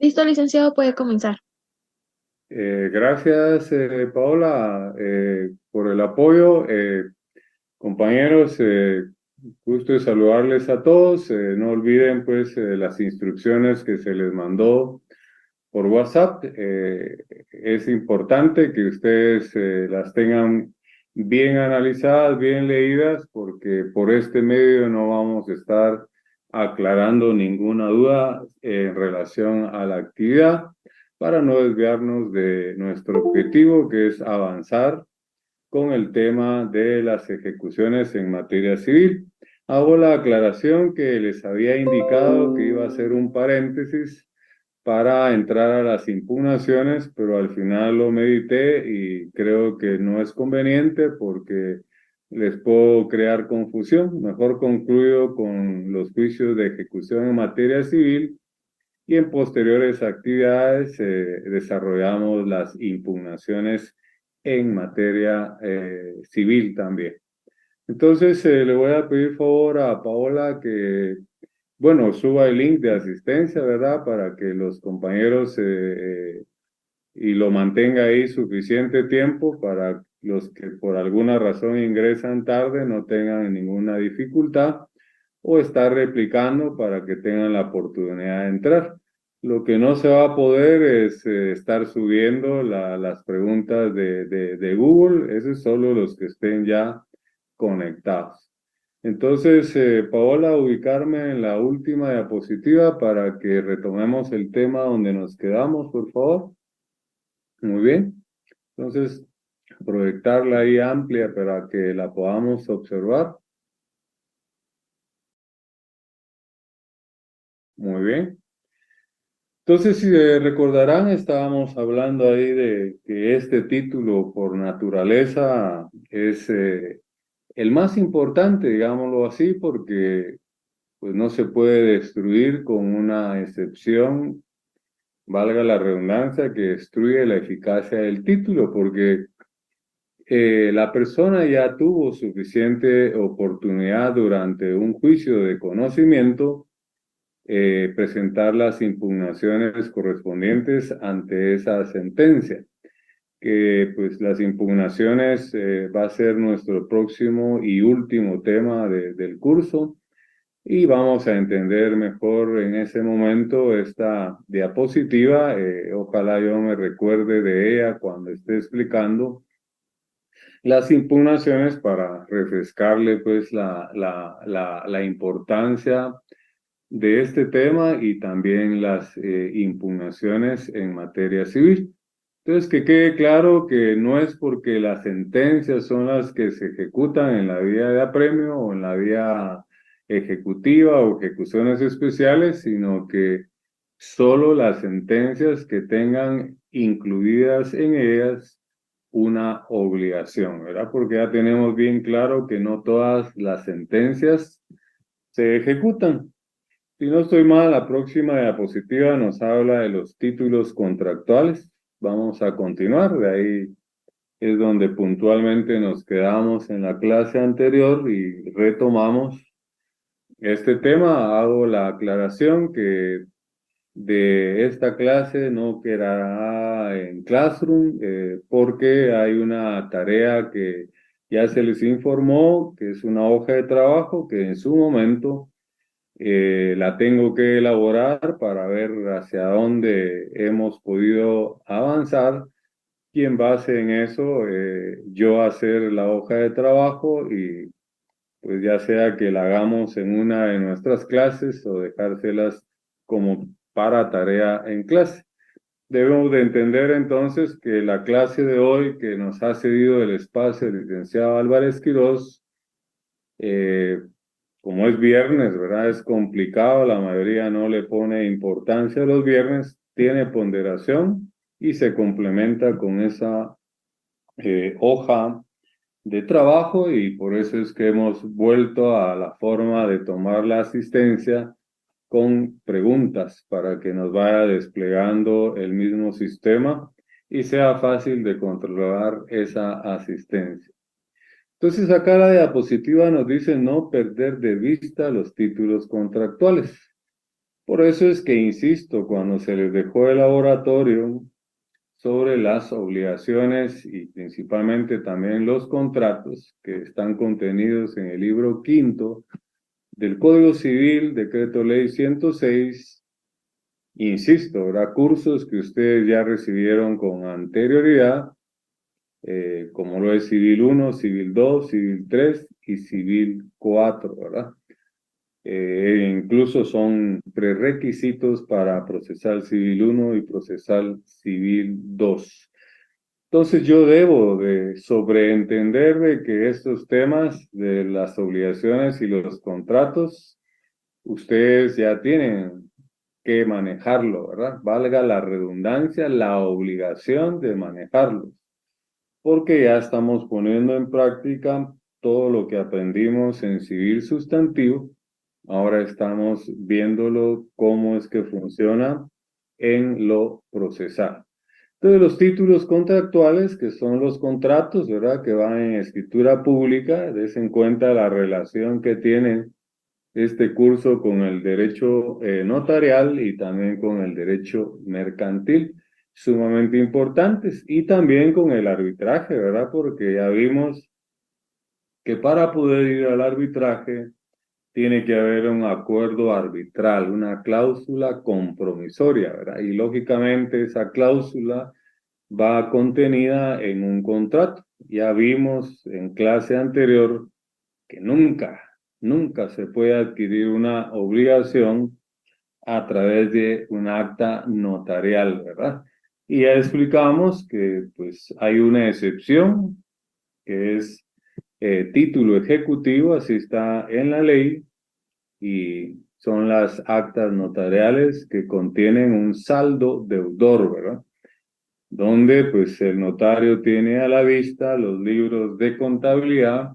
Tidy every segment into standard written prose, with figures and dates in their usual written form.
Listo, licenciado, puede comenzar. Gracias, Paola, por el apoyo. Compañeros, gusto de saludarles a todos. No olviden, pues, las instrucciones que se les mandó por WhatsApp. Es importante que ustedes las tengan bien analizadas, bien leídas, porque por este medio no vamos a estar aclarando ninguna duda en relación a la actividad para no desviarnos de nuestro objetivo, que es avanzar con el tema de las ejecuciones en materia civil. Hago la aclaración que les había indicado que iba a hacer un paréntesis para entrar a las impugnaciones, pero al final lo medité y creo que no es conveniente porque les puedo crear confusión. Mejor concluyo con los juicios de ejecución en materia civil y en posteriores actividades desarrollamos las impugnaciones en materia civil también. Entonces, le voy a pedir favor a Paola que, bueno, suba el link de asistencia, ¿verdad? Para que los compañeros y lo mantenga ahí suficiente tiempo para los que por alguna razón ingresan tarde no tengan ninguna dificultad o estar replicando para que tengan la oportunidad de entrar. Lo que no se va a poder es estar subiendo las preguntas de Google, eso es solo los que estén ya conectados. Entonces, Paola, ubicarme en la última diapositiva para que retomemos el tema donde nos quedamos, por favor. Muy bien. Entonces, proyectarla ahí amplia para que la podamos observar. Muy bien. Entonces, si recordarán, estábamos hablando ahí de que este título por naturaleza es el más importante, digámoslo así, porque pues no se puede destruir con una excepción, valga la redundancia, que destruye la eficacia del título, porque la persona ya tuvo suficiente oportunidad durante un juicio de conocimiento presentar las impugnaciones correspondientes ante esa sentencia, que pues las impugnaciones va a ser nuestro próximo y último tema del curso y vamos a entender mejor en ese momento esta diapositiva. Ojalá yo me recuerde de ella cuando esté explicando las impugnaciones para refrescarle pues la importancia de este tema y también las impugnaciones en materia civil. Entonces, que quede claro que no es porque las sentencias son las que se ejecutan en la vía de apremio o en la vía ejecutiva o ejecuciones especiales, sino que solo las sentencias que tengan incluidas en ellas una obligación, ¿verdad? Porque ya tenemos bien claro que no todas las sentencias se ejecutan. Si no estoy mal, la próxima diapositiva nos habla de los títulos contractuales. Vamos a continuar, de ahí es donde puntualmente nos quedamos en la clase anterior y retomamos este tema. Hago la aclaración que de esta clase no quedará en Classroom porque hay una tarea que ya se les informó, que es una hoja de trabajo que en su momento la tengo que elaborar para ver hacia dónde hemos podido avanzar y en base en eso yo hacer la hoja de trabajo y pues ya sea que la hagamos en una de nuestras clases o dejárselas como para tarea en clase. Debemos de entender entonces que la clase de hoy que nos ha cedido el espacio el licenciado Álvarez Quirós, eh, como es viernes, ¿verdad? Es complicado, la mayoría no le pone importancia a los viernes, tiene ponderación y se complementa con esa hoja de trabajo y por eso es que hemos vuelto a la forma de tomar la asistencia con preguntas para que nos vaya desplegando el mismo sistema y sea fácil de controlar esa asistencia. Entonces acá la diapositiva nos dice no perder de vista los títulos contractuales, Por eso es que insisto, cuando se les dejó el laboratorio sobre las obligaciones y principalmente también los contratos que están contenidos en el libro quinto del Código Civil, Decreto Ley 106, insisto, habrá cursos que ustedes ya recibieron con anterioridad, como lo es Civil 1, Civil 2, Civil 3 y Civil 4, ¿verdad? Incluso son prerequisitos para procesal civil 1 y procesal civil 2. Entonces yo debo de sobreentender de que estos temas de las obligaciones y los contratos, ustedes ya tienen que manejarlo, ¿verdad? Valga la redundancia, la obligación de manejarlos, porque ya estamos poniendo en práctica todo lo que aprendimos en civil sustantivo. Ahora estamos viéndolo cómo es que funciona en lo procesal. Entonces, los títulos contractuales, que son los contratos, ¿verdad? Que van en escritura pública, des en cuenta la relación que tiene este curso con el derecho notarial y también con el derecho mercantil, sumamente importantes, y también con el arbitraje, ¿verdad? Porque ya vimos que para poder ir al arbitraje tiene que haber un acuerdo arbitral, una cláusula compromisoria, ¿verdad? Y lógicamente esa cláusula va contenida en un contrato. Ya vimos en clase anterior que nunca se puede adquirir una obligación a través de un acta notarial, ¿verdad? Y ya explicamos que pues hay una excepción, que es título ejecutivo, así está en la ley, y son las actas notariales que contienen un saldo deudor, ¿verdad? Donde pues el notario tiene a la vista los libros de contabilidad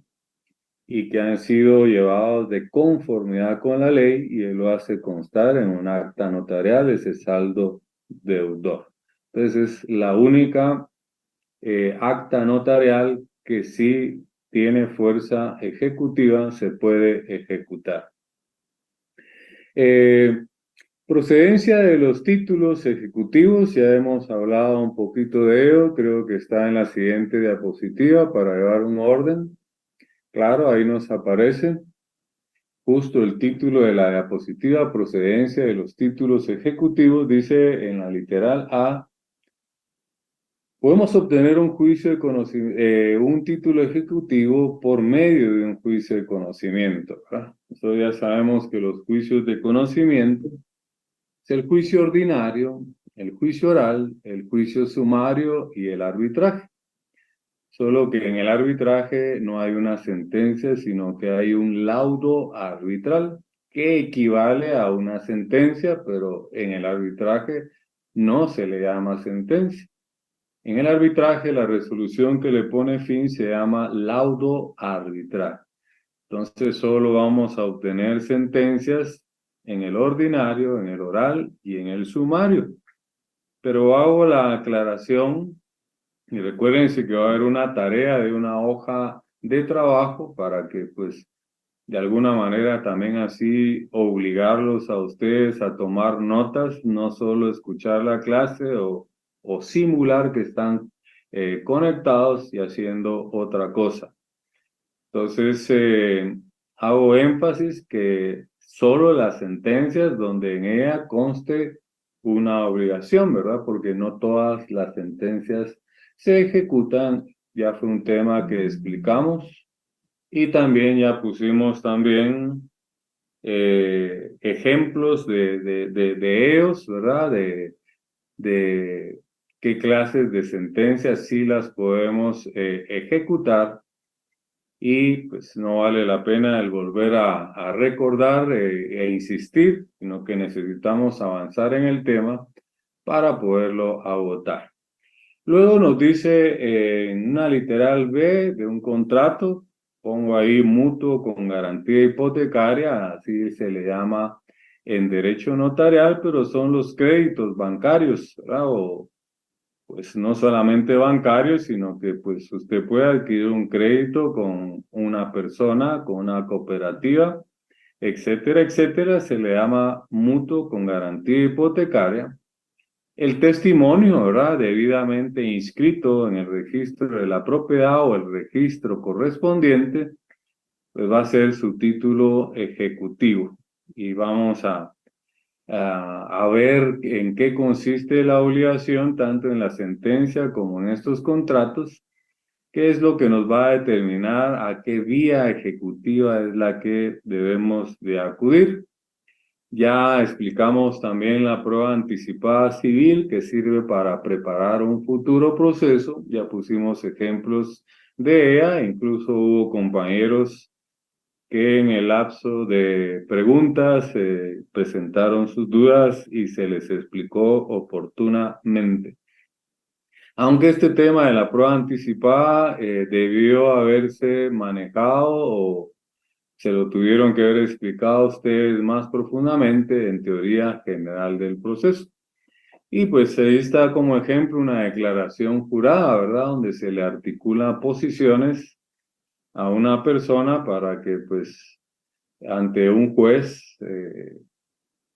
y que han sido llevados de conformidad con la ley y él lo hace constar en un acta notarial, ese saldo deudor. Entonces es la única acta notarial que sí tiene fuerza ejecutiva, se puede ejecutar. Procedencia de los títulos ejecutivos, ya hemos hablado un poquito de ello, creo que está en la siguiente diapositiva para llevar un orden. Claro, ahí nos aparece justo el título de la diapositiva, procedencia de los títulos ejecutivos, dice en la literal A, podemos obtener un juicio de conocimiento, un título ejecutivo por medio de un juicio de conocimiento, ¿verdad? Nosotros ya sabemos que los juicios de conocimiento es el juicio ordinario, el juicio oral, el juicio sumario y el arbitraje. Solo que en el arbitraje no hay una sentencia, sino que hay un laudo arbitral que equivale a una sentencia, pero en el arbitraje no se le llama sentencia. En el arbitraje la resolución que le pone fin se llama laudo arbitral. Entonces solo vamos a obtener sentencias en el ordinario, en el oral y en el sumario. Pero hago la aclaración y recuérdense que va a haber una tarea de una hoja de trabajo para que pues de alguna manera también así obligarlos a ustedes a tomar notas, no solo escuchar la clase o simular que están conectados y haciendo otra cosa. Entonces, hago énfasis que solo las sentencias donde en ella conste una obligación, ¿verdad? Porque no todas las sentencias se ejecutan. Ya fue un tema que explicamos y también ya pusimos también ejemplos de ellos, ¿verdad? De qué clases de sentencias sí las podemos ejecutar. Y pues no vale la pena el volver a recordar e insistir, sino que necesitamos avanzar en el tema para poderlo agotar. Luego nos dice en una literal B de un contrato, pongo ahí mutuo con garantía hipotecaria, así se le llama en derecho notarial, pero son los créditos bancarios, ¿verdad? O pues no solamente bancario, sino que pues usted puede adquirir un crédito con una persona, con una cooperativa, etcétera, etcétera, se le llama mutuo con garantía hipotecaria. El testimonio, ¿verdad? Debidamente inscrito en el registro de la propiedad o el registro correspondiente, pues va a ser su título ejecutivo. Y vamos a ver en qué consiste la obligación, tanto en la sentencia como en estos contratos, qué es lo que nos va a determinar a qué vía ejecutiva es la que debemos de acudir. Ya explicamos también la prueba anticipada civil que sirve para preparar un futuro proceso. Ya pusimos ejemplos de ella, incluso hubo compañeros que en el lapso de preguntas presentaron sus dudas y se les explicó oportunamente. Aunque este tema de la prueba anticipada debió haberse manejado o se lo tuvieron que haber explicado a ustedes más profundamente en teoría general del proceso. Y pues ahí está como ejemplo una declaración jurada, ¿verdad? Donde se le articula posiciones a una persona para que pues ante un juez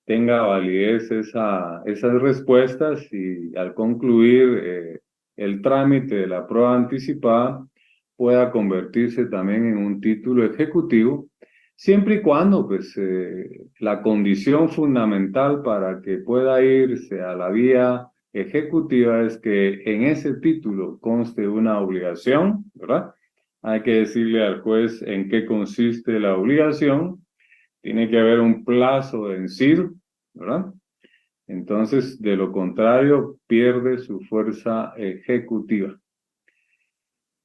tenga validez esas respuestas y al concluir el trámite de la prueba anticipada pueda convertirse también en un título ejecutivo, siempre y cuando pues, la condición fundamental para que pueda irse a la vía ejecutiva es que en ese título conste una obligación, ¿verdad? Hay que decirle al juez en qué consiste la obligación, tiene que haber un plazo vencido, ¿verdad? Entonces, de lo contrario, pierde su fuerza ejecutiva.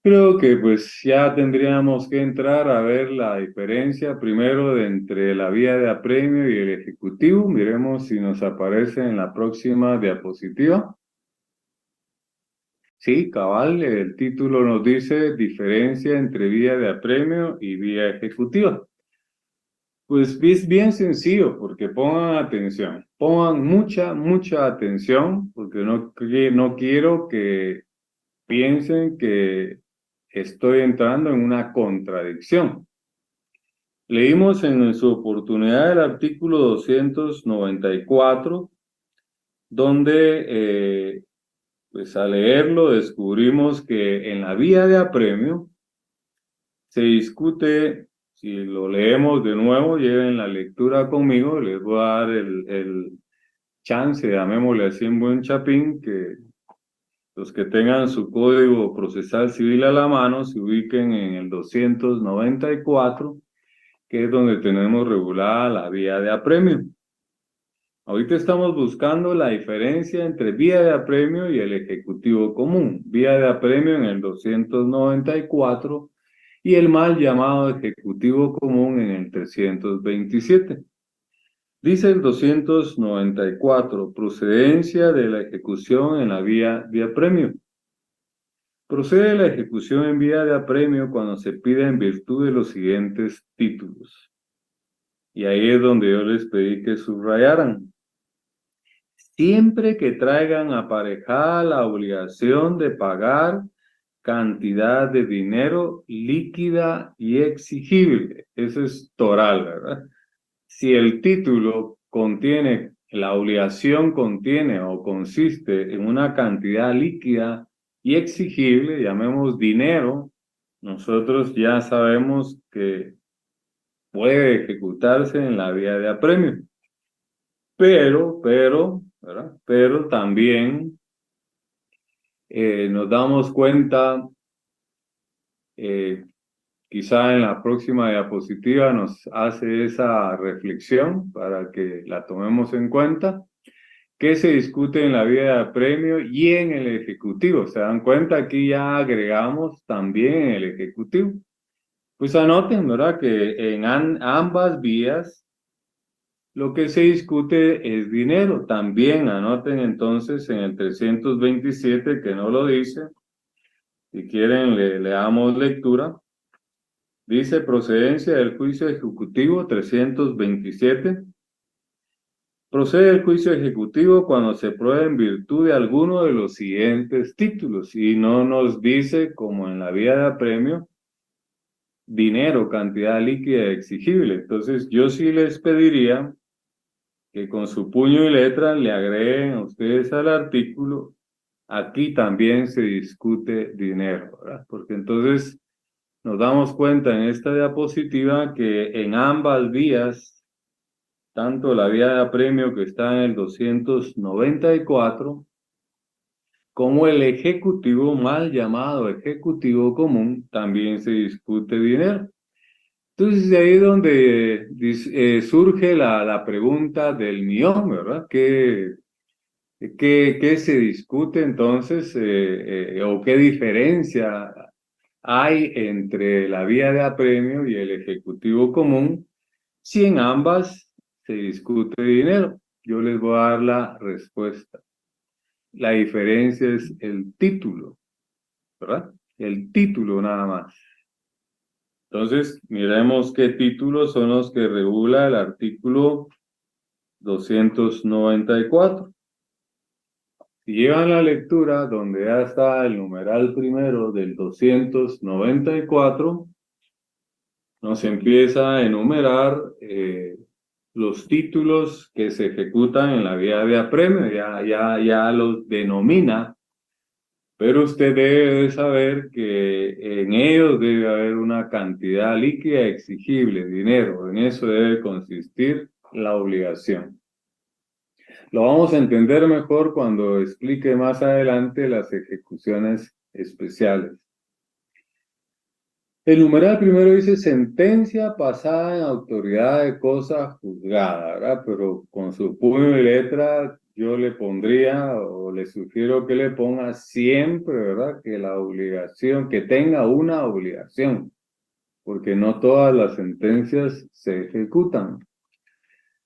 Creo que pues ya tendríamos que entrar a ver la diferencia primero entre la vía de apremio y el ejecutivo. Miremos si nos aparece en la próxima diapositiva. Sí, cabal, el título nos dice diferencia entre vía de apremio y vía ejecutiva. Pues es bien sencillo, porque pongan atención, pongan mucha atención, porque no quiero que piensen que estoy entrando en una contradicción. Leímos en su oportunidad el artículo 294, donde pues al leerlo descubrimos que en la vía de apremio se discute. Si lo leemos de nuevo, lleven la lectura conmigo, les voy a dar el chance, llamémosle así en buen chapín, que los que tengan su código procesal civil a la mano se ubiquen en el 294, que es donde tenemos regulada la vía de apremio. Ahorita estamos buscando la diferencia entre vía de apremio y el ejecutivo común. Vía de apremio en el 294 y el mal llamado ejecutivo común en el 327. Dice el 294, procedencia de la ejecución en la vía de apremio. Procede la ejecución en vía de apremio cuando se pida en virtud de los siguientes títulos. Y ahí es donde yo les pedí que subrayaran. Siempre que traigan aparejada la obligación de pagar cantidad de dinero líquida y exigible. Eso es toral, ¿verdad? Si el título contiene, la obligación contiene o consiste en una cantidad líquida y exigible, llamemos dinero, nosotros ya sabemos que puede ejecutarse en la vía de apremio. ¿verdad? Pero también nos damos cuenta, quizá en la próxima diapositiva nos hace esa reflexión para que la tomemos en cuenta, que se discute en la vía de apremio y en el ejecutivo. ¿Se dan cuenta? Aquí ya agregamos también el ejecutivo. Pues anoten, ¿verdad? Que en ambas vías lo que se discute es dinero. También anoten entonces en el 327, que no lo dice. Si quieren, le damos lectura. Dice procedencia del juicio ejecutivo 327. Procede el juicio ejecutivo cuando se pruebe en virtud de alguno de los siguientes títulos y no nos dice, como en la vía de apremio, dinero, cantidad líquida exigible. Entonces, yo sí les pediría que con su puño y letra le agreguen a ustedes al artículo, aquí también se discute dinero, ¿verdad? Porque entonces nos damos cuenta en esta diapositiva que en ambas vías, tanto la vía de apremio que está en el 294, como el ejecutivo mal llamado ejecutivo común, también se discute dinero. Entonces, de ahí es donde surge la pregunta del millón, ¿verdad? ¿Qué se discute entonces o qué diferencia hay entre la vía de apremio y el ejecutivo común si en ambas se discute dinero? Yo les voy a dar la respuesta. La diferencia es el título, ¿verdad? El título nada más. Entonces, miremos qué títulos son los que regula el artículo 294. Si llevan la lectura donde ya está el numeral primero del 294, nos empieza a enumerar los títulos que se ejecutan en la vía de apremio, ya los denomina, pero usted debe de saber que en ellos debe haber una cantidad líquida exigible, dinero, en eso debe consistir la obligación. Lo vamos a entender mejor cuando explique más adelante las ejecuciones especiales. El numeral primero dice sentencia pasada en autoridad de cosa juzgada, ¿verdad? Pero con su puño y letra yo le pondría o le sugiero que le ponga siempre, ¿verdad? Que la obligación, que tenga una obligación, porque no todas las sentencias se ejecutan.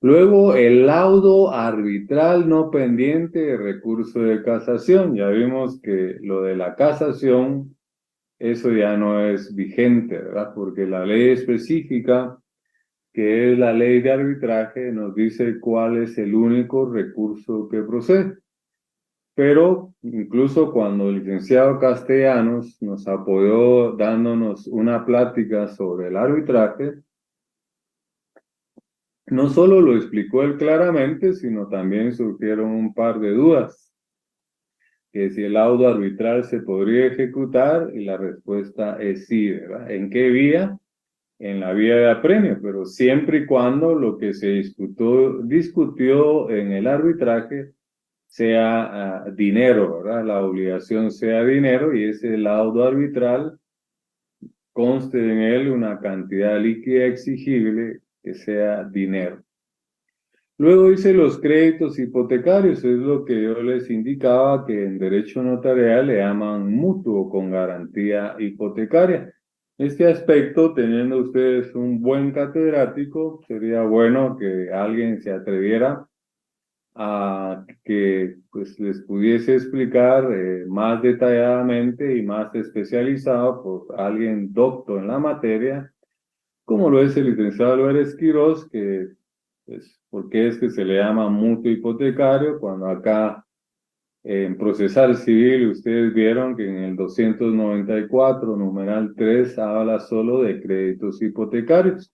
Luego, el laudo arbitral no pendiente de recurso de casación. Ya vimos que lo de la casación, eso ya no es vigente, ¿verdad? Porque la ley específica, que es la ley de arbitraje, nos dice cuál es el único recurso que procede. Pero incluso cuando el licenciado Castellanos nos apoyó dándonos una plática sobre el arbitraje, no solo lo explicó él claramente, sino también surgieron un par de dudas, que si el laudo arbitral se podría ejecutar, y la respuesta es sí, ¿verdad? ¿En qué vía? En la vía de apremio, pero siempre y cuando lo que se discutió en el arbitraje sea dinero, ¿verdad? La obligación sea dinero y ese laudo arbitral conste en él una cantidad líquida exigible que sea dinero. Luego dice los créditos hipotecarios, es lo que yo les indicaba que en derecho notarial le llaman mutuo con garantía hipotecaria. Este aspecto, teniendo ustedes un buen catedrático, sería bueno que alguien se atreviera a que pues, les pudiese explicar más detalladamente y más especializado por alguien docto en la materia, como lo es el licenciado Álvarez Quirós, que pues, ¿por qué es que se le llama mutuo hipotecario? Cuando acá en procesal civil ustedes vieron que en el 294, numeral 3, habla solo de créditos hipotecarios.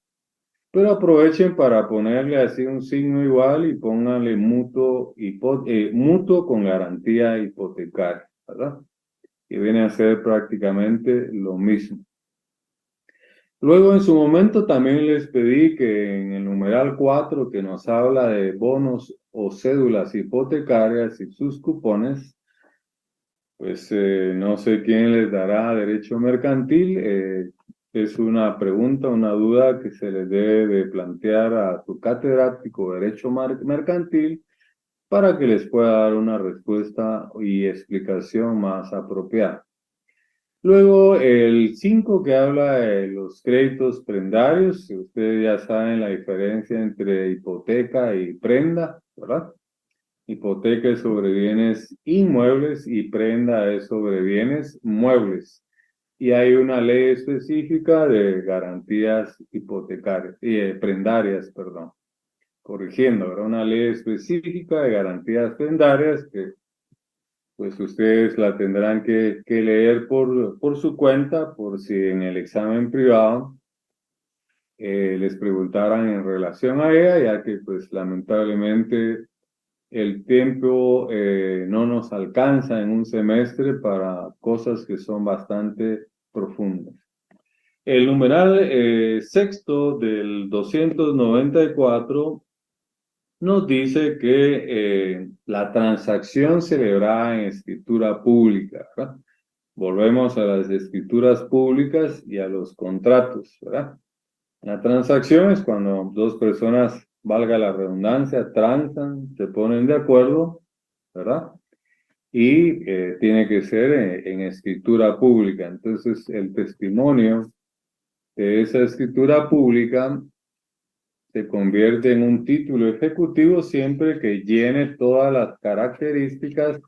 Pero aprovechen para ponerle así un signo igual y pónganle mutuo con garantía hipotecaria, ¿verdad? Que viene a ser prácticamente lo mismo. Luego, en su momento, también les pedí que en el numeral 4, que nos habla de bonos o cédulas hipotecarias y sus cupones, pues no sé quién les dará derecho mercantil. Es una pregunta, una duda que se les debe de plantear a su catedrático de derecho mercantil para que les pueda dar una respuesta y explicación más apropiada. Luego el 5 que habla de los créditos prendarios, ustedes ya saben la diferencia entre hipoteca y prenda, ¿verdad? Hipoteca es sobre bienes inmuebles y prenda es sobre bienes muebles. Y hay una ley específica de garantías hipotecarias, y prendarias, perdón, corrigiendo, ¿verdad? Una ley específica de garantías prendarias que pues ustedes la tendrán que leer por su cuenta, por si en el examen privado les preguntaran en relación a ella, ya que pues lamentablemente el tiempo no nos alcanza en un semestre para cosas que son bastante profundas. El numeral sexto del 294 nos dice que la transacción celebrada en escritura pública, ¿verdad? Volvemos a las escrituras públicas y a los contratos, ¿verdad? La transacción es cuando dos personas, valga la redundancia, transan, se ponen de acuerdo, ¿verdad? Y tiene que ser en escritura pública. Entonces, el testimonio de esa escritura pública se convierte en un título ejecutivo siempre que llene todas las características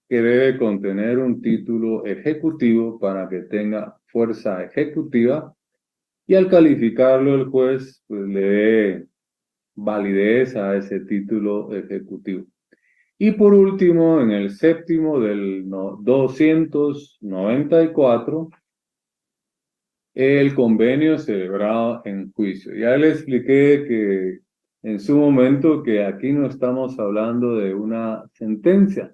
que debe contener un título ejecutivo para que tenga fuerza ejecutiva, y al calificarlo el juez pues le dé validez a ese título ejecutivo. Y por último, en el séptimo del 294, el convenio celebrado en juicio. Ya le expliqué que en su momento que aquí no estamos hablando de una sentencia.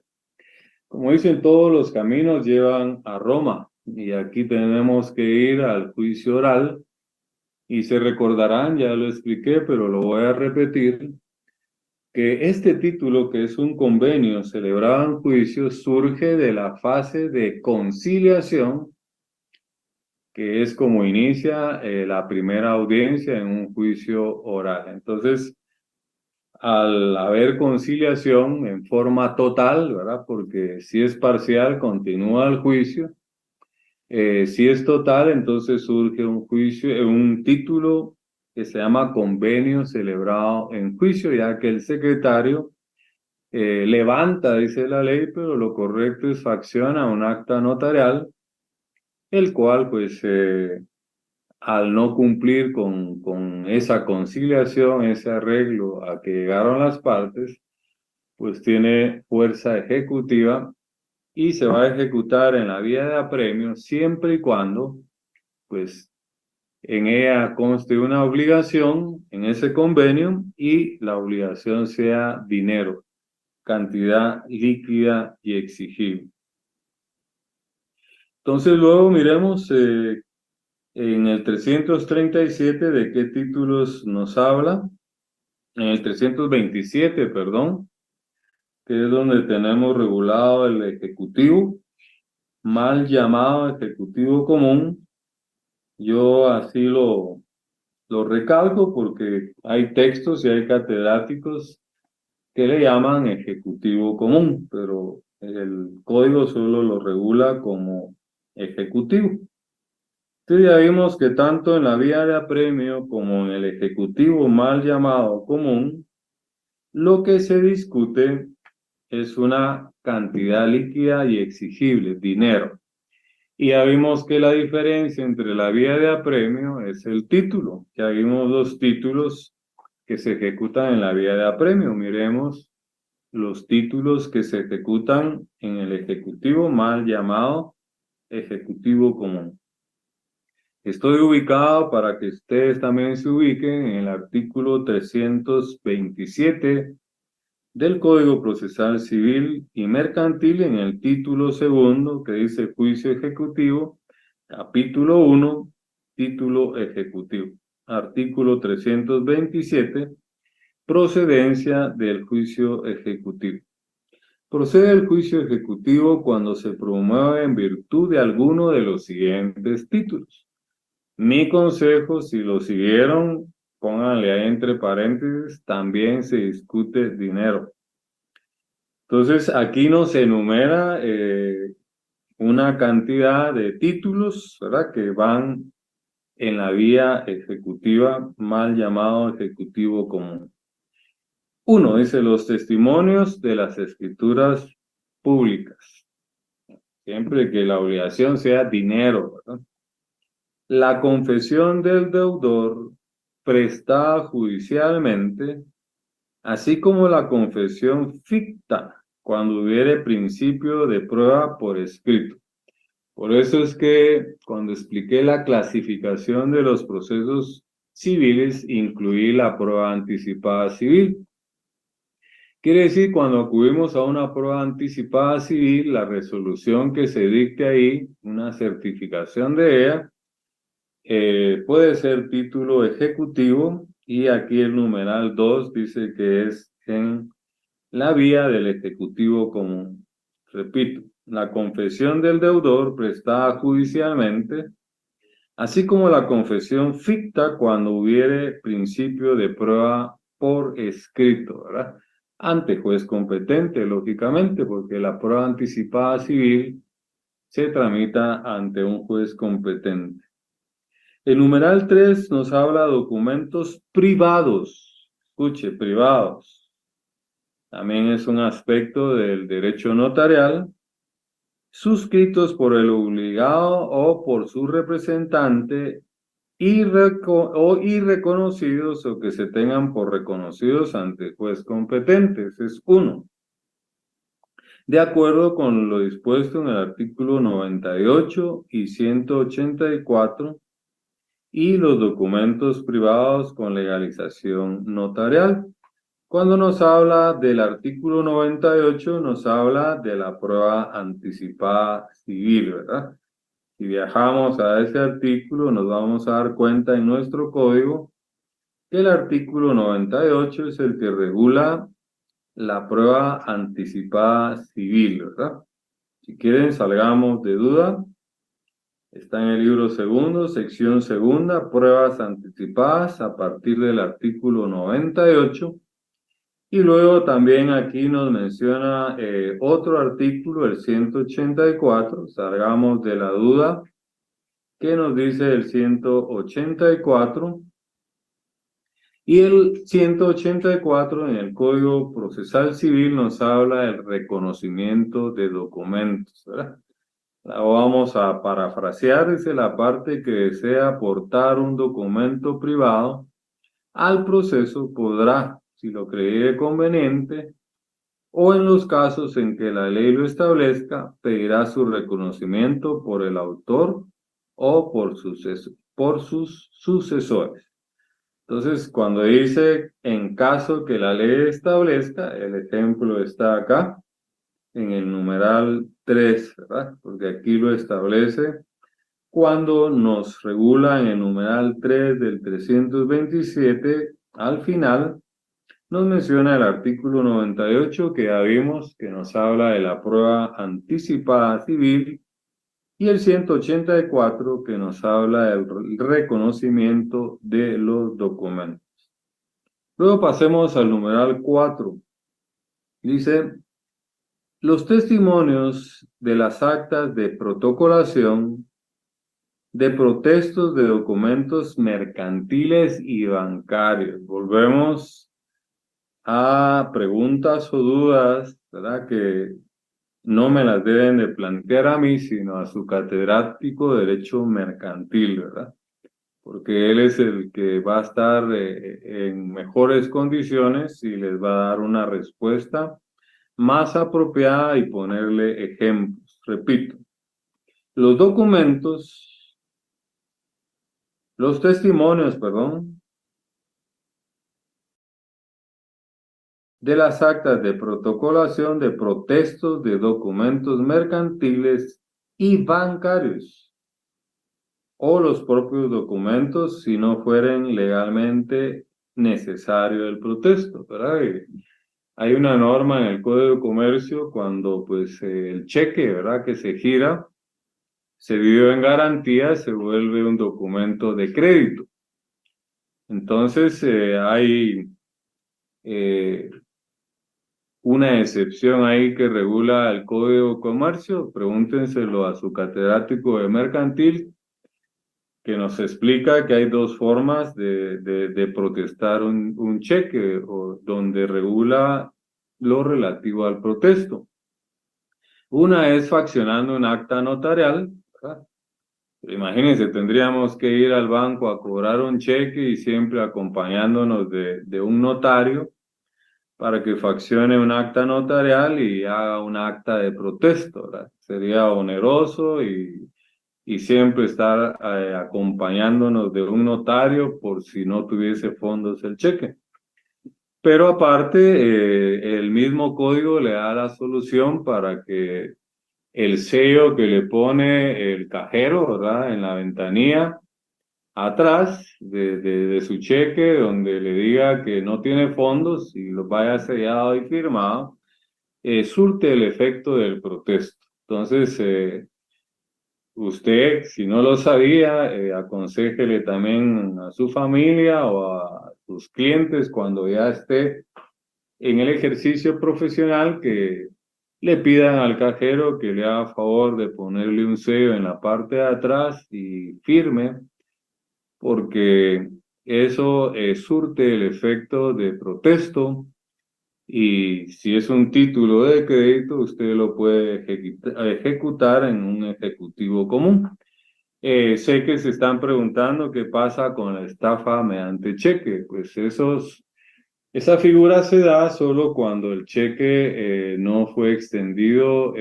Como dicen, todos los caminos llevan a Roma, y aquí tenemos que ir al juicio oral, y se recordarán, ya lo expliqué, pero lo voy a repetir, que este título, que es un convenio celebrado en juicio, surge de la fase de conciliación, que es como inicia la primera audiencia en un juicio oral. Entonces, al haber conciliación en forma total, ¿verdad? Porque si es parcial, continúa el juicio. Si es total, entonces surge un juicio, un título que se llama convenio celebrado en juicio, ya que el secretario levanta, dice la ley, pero lo correcto es facciona un acta notarial, el cual, pues, al no cumplir con esa conciliación, ese arreglo a que llegaron las partes, pues tiene fuerza ejecutiva y se va a ejecutar en la vía de apremio siempre y cuando, pues, en ella conste una obligación en ese convenio y la obligación sea dinero, cantidad líquida y exigible. Entonces luego miremos en el 337 de qué títulos nos habla. En el 327, perdón, que es donde tenemos regulado el ejecutivo, mal llamado ejecutivo común. Yo así lo recalco porque hay textos y hay catedráticos que le llaman ejecutivo común, pero el código solo lo regula como ejecutivo. Entonces ya vimos que tanto en la vía de apremio como en el ejecutivo mal llamado común, lo que se discute es una cantidad líquida y exigible, dinero. Y ya vimos que la diferencia entre la vía de apremio es el título. Ya vimos dos títulos que se ejecutan en la vía de apremio. Miremos los títulos que se ejecutan en el ejecutivo mal llamado ejecutivo común. Estoy ubicado para que ustedes también se ubiquen en el artículo 327 del Código Procesal Civil y Mercantil, en el título segundo que dice juicio ejecutivo, capítulo 1, título ejecutivo. Artículo 327, procedencia del juicio ejecutivo. Procede el juicio ejecutivo cuando se promueve en virtud de alguno de los siguientes títulos. Mi consejo, si lo siguieron, pónganle ahí entre paréntesis, también se discute dinero. Entonces, aquí nos enumera una cantidad de títulos, ¿verdad?, que van en la vía ejecutiva, mal llamado ejecutivo común. Uno, dice los testimonios de las escrituras públicas. Siempre que la obligación sea dinero, ¿verdad? La confesión del deudor prestada judicialmente, así como la confesión ficta cuando hubiere principio de prueba por escrito. Por eso es que cuando expliqué la clasificación de los procesos civiles, incluí la prueba anticipada civil. Quiere decir, cuando acudimos a una prueba anticipada civil, la resolución que se dicte ahí, una certificación de ella, puede ser título ejecutivo, y aquí el numeral 2 dice que es en la vía del ejecutivo común. Repito, la confesión del deudor prestada judicialmente, así como la confesión ficta cuando hubiere principio de prueba por escrito, ¿verdad? Ante juez competente, lógicamente, porque la prueba anticipada civil se tramita ante un juez competente. El numeral 3 nos habla de documentos privados. Escuche, privados. También es un aspecto del derecho notarial, suscritos por el obligado o por su representante y reconocidos o que se tengan por reconocidos ante el juez competente. Ese es uno. De acuerdo con lo dispuesto en el artículo 98 y 184 y los documentos privados con legalización notarial. Cuando nos habla del artículo 98, nos habla de la prueba anticipada civil, ¿verdad? Si viajamos a ese artículo, nos vamos a dar cuenta en nuestro código que el artículo 98 es el que regula la prueba anticipada civil, ¿verdad? Si quieren, salgamos de duda. Está en el libro segundo, sección segunda, pruebas anticipadas a partir del artículo 98. Y luego también aquí nos menciona otro artículo, el 184. Salgamos de la duda. ¿Qué nos dice el 184? Y el 184 en el Código Procesal Civil nos habla del reconocimiento de documentos, ¿verdad? La vamos a parafrasear, dice la parte que desea aportar un documento privado al proceso podrá, si lo cree conveniente, o en los casos en que la ley lo establezca, pedirá su reconocimiento por el autor o por sus sucesores. Entonces, cuando dice en caso que la ley establezca, el ejemplo está acá, en el numeral 3, ¿verdad? Porque aquí lo establece cuando nos regula en el numeral 3 del 327, al final nos menciona el artículo 98 que ya vimos que nos habla de la prueba anticipada civil y el 184 que nos habla del reconocimiento de los documentos. Luego pasemos al numeral 4. Dice, los testimonios de las actas de protocolación de protestos de documentos mercantiles y bancarios. Volvemos a preguntas o dudas, ¿verdad? Que no me las deben de plantear a mí, sino a su catedrático de Derecho Mercantil, ¿verdad? Porque él es el que va a estar en mejores condiciones y les va a dar una respuesta más apropiada y ponerle ejemplos. Repito, los documentos, los testimonios, perdón, de las actas de protocolación de protestos de documentos mercantiles y bancarios, o los propios documentos si no fueren legalmente necesario el protesto, ¿verdad? Hay una norma en el Código de Comercio cuando pues el cheque, ¿verdad? Que se gira, se vive en garantía, se vuelve un documento de crédito. Entonces hay una excepción ahí que regula el Código de Comercio, pregúntenselo a su catedrático de mercantil, que nos explica que hay dos formas de protestar un cheque, o donde regula lo relativo al protesto. Una es faccionando un acta notarial, ¿verdad? Imagínense, tendríamos que ir al banco a cobrar un cheque y siempre acompañándonos de un notario para que faccione un acta notarial y haga un acta de protesto, ¿verdad? Sería oneroso y siempre estar acompañándonos de un notario por si no tuviese fondos el cheque. Pero aparte, el mismo código le da la solución para que el sello que le pone el cajero, ¿verdad? En la ventanilla atrás de su cheque, donde le diga que no tiene fondos y lo vaya sellado y firmado, surte el efecto del protesto. Entonces, usted, si no lo sabía, aconséjele también a su familia o a sus clientes cuando ya esté en el ejercicio profesional que le pidan al cajero que le haga favor de ponerle un sello en la parte de atrás y firme, porque eso surte el efecto de protesto y si es un título de crédito, usted lo puede ejecutar en un ejecutivo común. Sé que se están preguntando qué pasa con la estafa mediante cheque. Pues esa figura se da solo cuando el cheque no fue extendido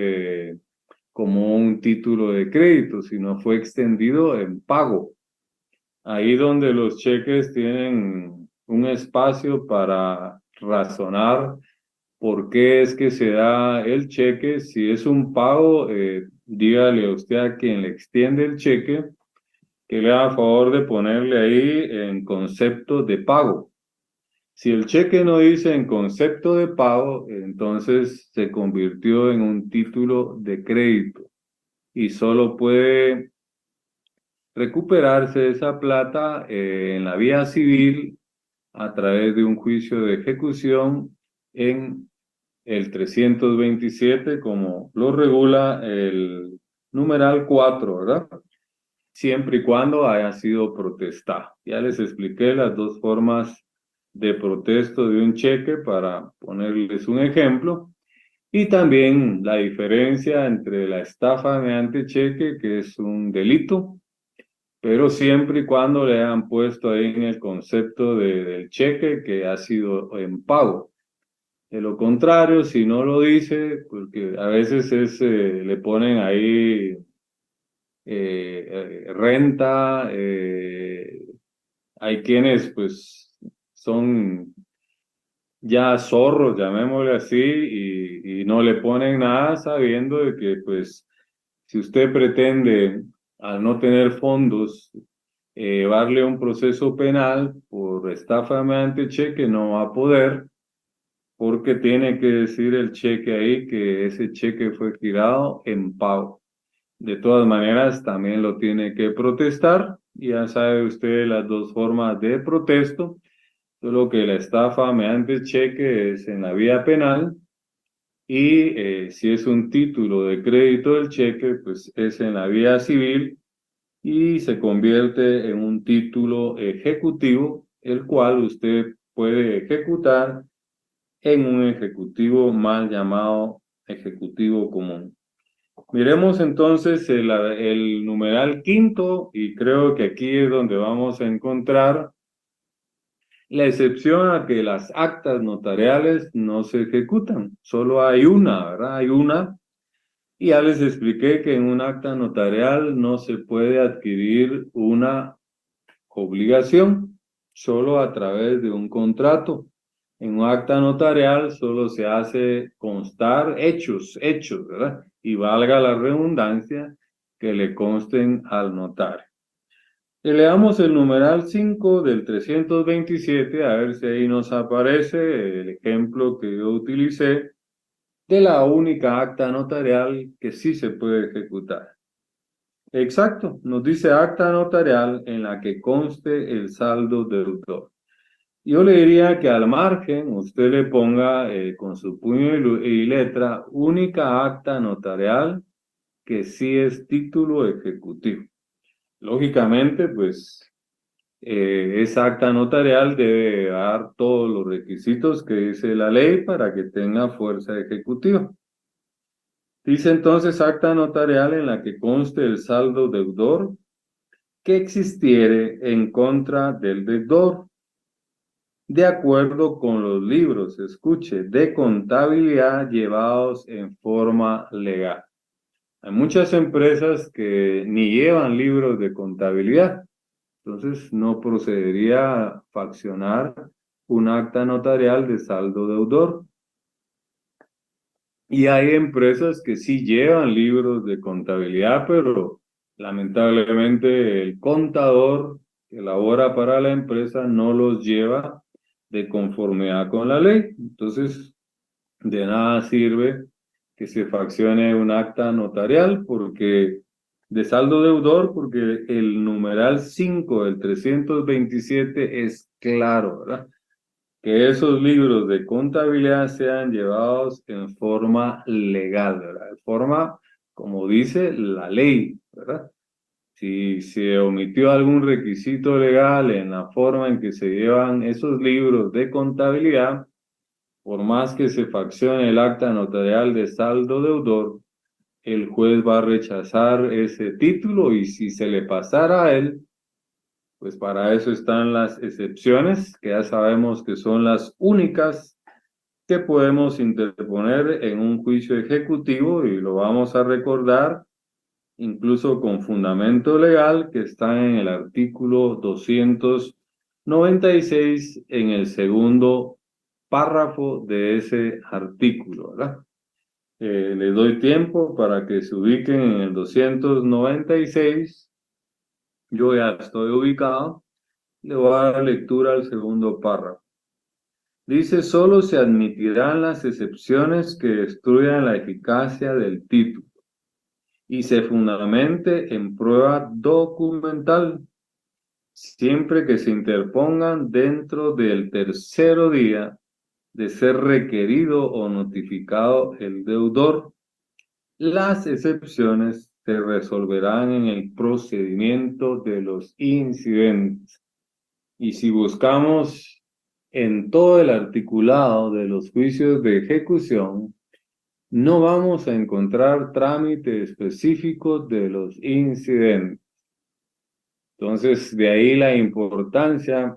como un título de crédito, sino fue extendido en pago. Ahí donde los cheques tienen un espacio para razonar por qué es que se da el cheque. Si es un pago, dígale a usted a quien le extiende el cheque que le haga favor de ponerle ahí en concepto de pago. Si el cheque no dice en concepto de pago, entonces se convirtió en un título de crédito y solo puede recuperarse esa plata en la vía civil a través de un juicio de ejecución en el 327, como lo regula el numeral 4, ¿verdad? Siempre y cuando haya sido protestado. Ya les expliqué las dos formas de protesto de un cheque para ponerles un ejemplo. Y también la diferencia entre la estafa mediante cheque, que es un delito, pero siempre y cuando le hayan puesto ahí en el concepto del cheque que ha sido en pago. De lo contrario, si no lo dice, porque a veces le ponen ahí renta, hay quienes pues son ya zorros, llamémosle así, y no le ponen nada sabiendo de que pues si usted pretende al no tener fondos llevarle un proceso penal por estafa mediante cheque, no va a poder porque tiene que decir el cheque ahí que ese cheque fue girado en pago. De todas maneras, también lo tiene que protestar. Ya sabe usted las dos formas de protesto, solo que la estafa mediante cheque es en la vía penal y si es un título de crédito del cheque, pues es en la vía civil y se convierte en un título ejecutivo, el cual usted puede ejecutar en un ejecutivo mal llamado ejecutivo común. Miremos entonces el numeral quinto y creo que aquí es donde vamos a encontrar la excepción a que las actas notariales no se ejecutan. Solo hay una, ¿verdad? Hay una. Y ya les expliqué que en un acta notarial no se puede adquirir una obligación, solo a través de un contrato. En un acta notarial solo se hace constar hechos, ¿verdad? Y valga la redundancia que le consten al notario. Y leamos el numeral 5 del 327, a ver si ahí nos aparece el ejemplo que yo utilicé de la única acta notarial que sí se puede ejecutar. Exacto, nos dice acta notarial en la que conste el saldo deudor. Yo le diría que al margen usted le ponga con su puño y letra única acta notarial que sí es título ejecutivo. Lógicamente, pues esa acta notarial debe dar todos los requisitos que dice la ley para que tenga fuerza ejecutiva. Dice entonces acta notarial en la que conste el saldo deudor que existiere en contra del deudor de acuerdo con los libros, escuche, de contabilidad llevados en forma legal. Hay muchas empresas que ni llevan libros de contabilidad, entonces no procedería a faccionar un acta notarial de saldo deudor. Y hay empresas que sí llevan libros de contabilidad, pero lamentablemente el contador que labora para la empresa no los lleva de conformidad con la ley. Entonces, de nada sirve que se faccione un acta notarial porque de saldo deudor, porque el numeral 5 del 327 es claro, ¿verdad? Que esos libros de contabilidad sean llevados en forma legal, ¿verdad? En forma, como dice la ley, ¿verdad? Si se omitió algún requisito legal en la forma en que se llevan esos libros de contabilidad, por más que se faccione el acta notarial de saldo deudor, el juez va a rechazar ese título y si se le pasara a él, pues para eso están las excepciones, que ya sabemos que son las únicas que podemos interponer en un juicio ejecutivo y lo vamos a recordar incluso con fundamento legal que está en el artículo 296 en el segundo párrafo de ese artículo, ¿verdad? Les doy tiempo para que se ubiquen en el 296. Yo ya estoy ubicado. Le voy a dar lectura al segundo párrafo. Dice, solo se admitirán las excepciones que destruyan la eficacia del título y se fundamente en prueba documental, siempre que se interpongan dentro del tercero día de ser requerido o notificado el deudor. Las excepciones se resolverán en el procedimiento de los incidentes. Y si buscamos en todo el articulado de los juicios de ejecución, no vamos a encontrar trámite específico de los incidentes. Entonces, de ahí la importancia,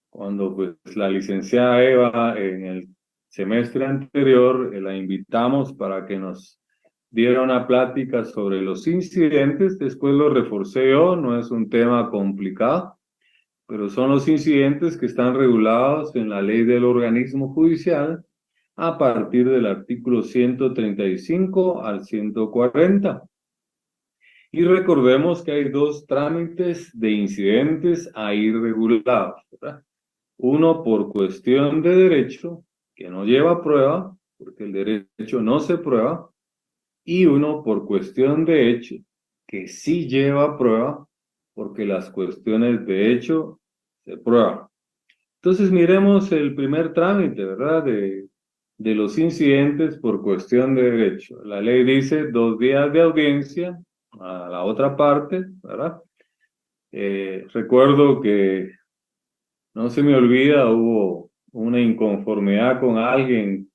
cuando pues la licenciada Eva en el semestre anterior la invitamos para que nos diera una plática sobre los incidentes, después lo reforcé yo, no es un tema complicado, pero son los incidentes que están regulados en la ley del organismo judicial a partir del artículo 135 al 140. Y recordemos que hay dos trámites de incidentes ahí regulados, ¿verdad? Uno por cuestión de derecho, que no lleva prueba, porque el derecho no se prueba, y uno por cuestión de hecho, que sí lleva prueba, porque las cuestiones de hecho se prueban. Entonces miremos el primer trámite, ¿verdad? De los incidentes por cuestión de derecho. La ley dice 2 días de audiencia a la otra parte, ¿verdad? Recuerdo que, no se me olvida, hubo una inconformidad con alguien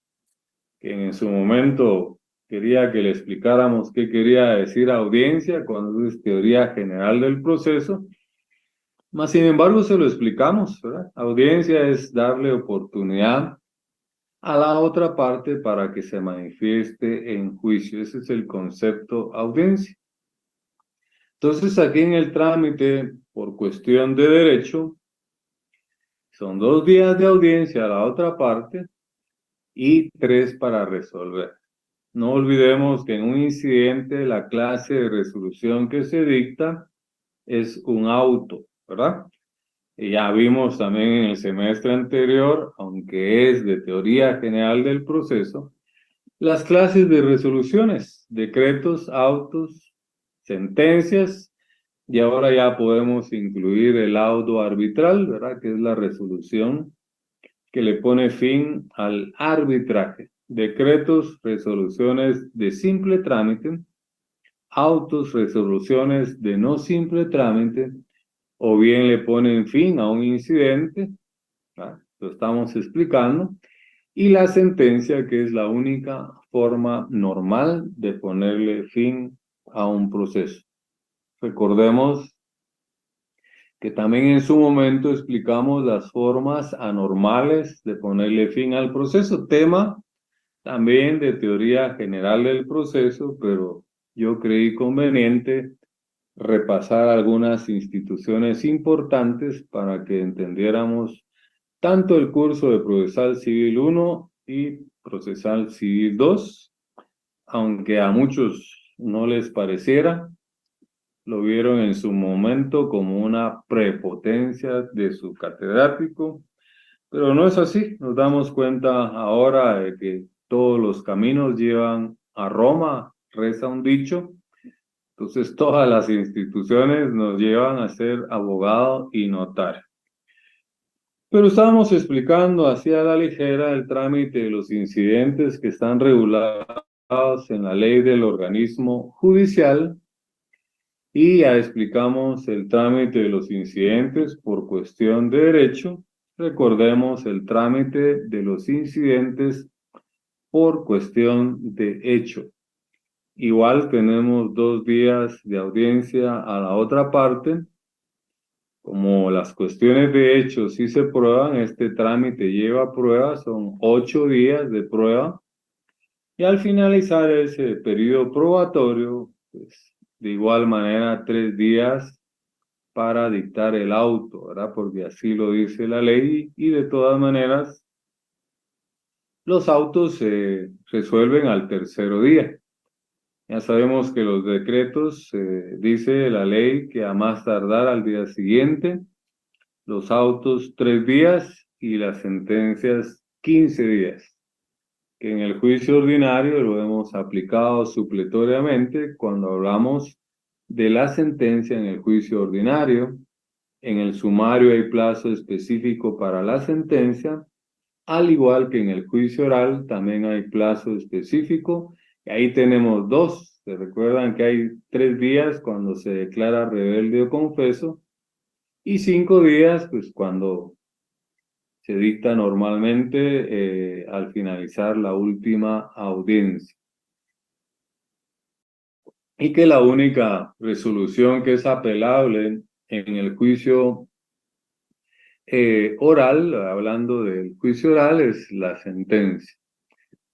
que en su momento quería que le explicáramos qué quería decir audiencia cuando es teoría general del proceso. Mas, sin embargo, se lo explicamos, ¿verdad? Audiencia es darle oportunidad a la otra parte para que se manifieste en juicio. Ese es el concepto audiencia. Entonces, aquí en el trámite por cuestión de derecho, son 2 días de audiencia a la otra parte y 3 para resolver. No olvidemos que en un incidente la clase de resolución que se dicta es un auto, ¿verdad? Y ya vimos también en el semestre anterior, aunque es de teoría general del proceso, las clases de resoluciones, decretos, autos, sentencias, y ahora ya podemos incluir el auto arbitral, ¿verdad? Que es la resolución que le pone fin al arbitraje. Decretos, resoluciones de simple trámite, autos, resoluciones de no simple trámite, o bien le ponen fin a un incidente, ¿verdad? Lo estamos explicando, y la sentencia, que es la única forma normal de ponerle fin a un proceso. Recordemos que también en su momento explicamos las formas anormales de ponerle fin al proceso, tema también de teoría general del proceso, pero yo creí conveniente repasar algunas instituciones importantes para que entendiéramos tanto el curso de Procesal Civil 1 y Procesal Civil 2, aunque a muchos no les pareciera, lo vieron en su momento como una prepotencia de su catedrático, pero no es así. Nos damos cuenta ahora de que todos los caminos llevan a Roma, reza un dicho. Entonces todas las instituciones nos llevan a ser abogado y notario. Pero estábamos explicando así a la ligera el trámite de los incidentes que están regulados en la ley del organismo judicial y ya explicamos el trámite de los incidentes por cuestión de derecho. Recordemos el trámite de los incidentes por cuestión de hecho. Igual tenemos 2 días de audiencia a la otra parte. Como las cuestiones de hecho sí se prueban, este trámite lleva pruebas, son 8 días de prueba. Y al finalizar ese periodo probatorio, pues de igual manera 3 días para dictar el auto, ¿verdad? Porque así lo dice la ley y de todas maneras los autos se resuelven al tercero día. Ya sabemos que los decretos, dice la ley que a más tardar al día siguiente, los autos 3 días y las sentencias 15 días. Que en el juicio ordinario lo hemos aplicado supletoriamente cuando hablamos de la sentencia en el juicio ordinario. En el sumario hay plazo específico para la sentencia, al igual que en el juicio oral también hay plazo específico. Y ahí tenemos 2. Se recuerdan que hay 3 días cuando se declara rebelde o confeso y 5 días pues cuando se dicta normalmente al finalizar la última audiencia. Y que la única resolución que es apelable en el juicio oral, hablando del juicio oral, es la sentencia.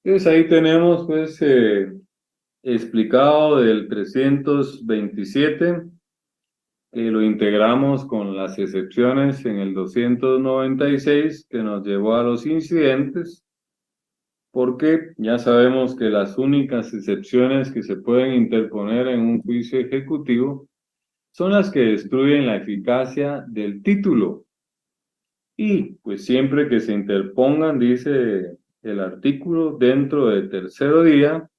Entonces ahí tenemos pues explicado del 327, que lo integramos con las excepciones en el 296 que nos llevó a los incidentes, porque ya sabemos que las únicas excepciones que se pueden interponer en un juicio ejecutivo son las que destruyen la eficacia del título. Y pues siempre que se interpongan, dice el artículo, dentro del tercero día,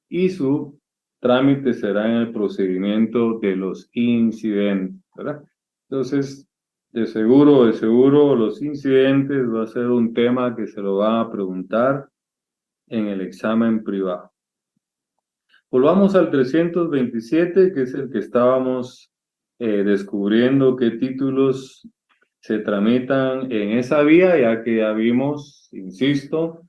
y su trámite será en el procedimiento de los incidentes, ¿verdad? Entonces, de seguro, los incidentes va a ser un tema que se lo van a preguntar en el examen privado. Volvamos al 327, que es el que estábamos descubriendo qué títulos se tramitan en esa vía, ya que ya vimos, insisto,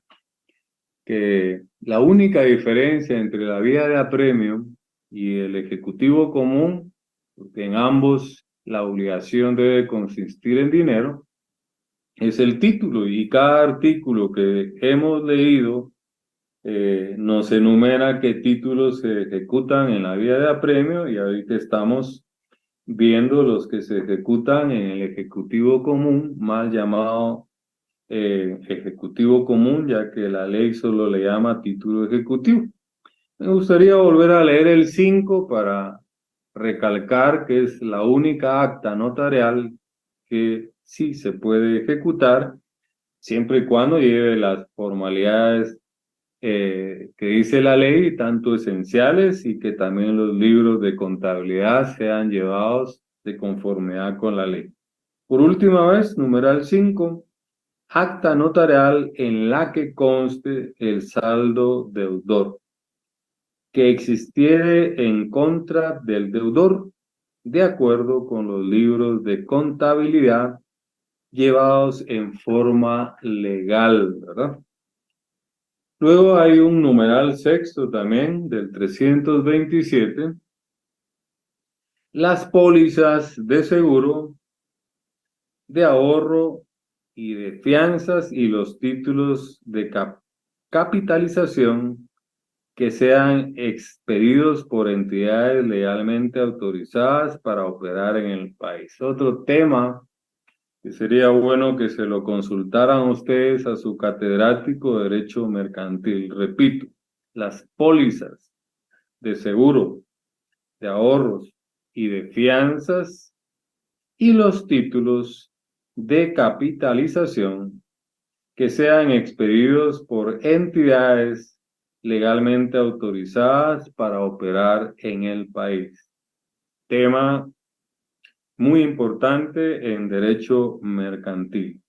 que la única diferencia entre la vía de apremio y el ejecutivo común, porque en ambos la obligación debe consistir en dinero, es el título, y cada artículo que hemos leído nos enumera qué títulos se ejecutan en la vía de apremio, y ahorita estamos viendo los que se ejecutan en el ejecutivo común, mal llamado ejecutivo común, ya que la ley solo le llama título ejecutivo. Me gustaría volver a leer el 5 para recalcar que es la única acta notarial que sí se puede ejecutar, siempre y cuando lleve las formalidades que dice la ley, tanto esenciales, y que también los libros de contabilidad sean llevados de conformidad con la ley. Por última vez, numeral 5, acta notarial en la que conste el saldo deudor que existiere en contra del deudor, de acuerdo con los libros de contabilidad llevados en forma legal, ¿verdad? Luego hay un numeral sexto también del 327. Las pólizas de seguro de ahorro y de fianzas y los títulos de capitalización que sean expedidos por entidades legalmente autorizadas para operar en el país. Otro tema que sería bueno que se lo consultaran ustedes a su catedrático de Derecho Mercantil. Repito, las pólizas de seguro, de ahorros y de fianzas y los títulos de capitalización que sean expedidos por entidades legalmente autorizadas para operar en el país. Tema muy importante en derecho mercantil.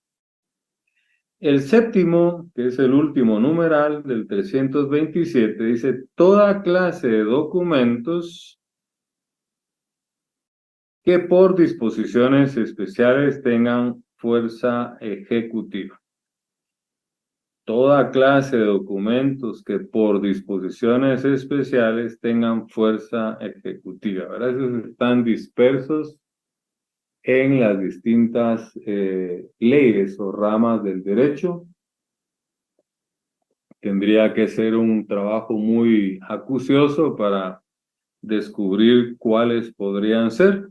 El séptimo, que es el último numeral del 327, dice toda clase de documentos que por disposiciones especiales tengan fuerza ejecutiva. Toda clase de documentos que por disposiciones especiales tengan fuerza ejecutiva, ¿verdad? Esos están dispersos en las distintas leyes o ramas del derecho. Tendría que ser un trabajo muy acucioso para descubrir cuáles podrían ser.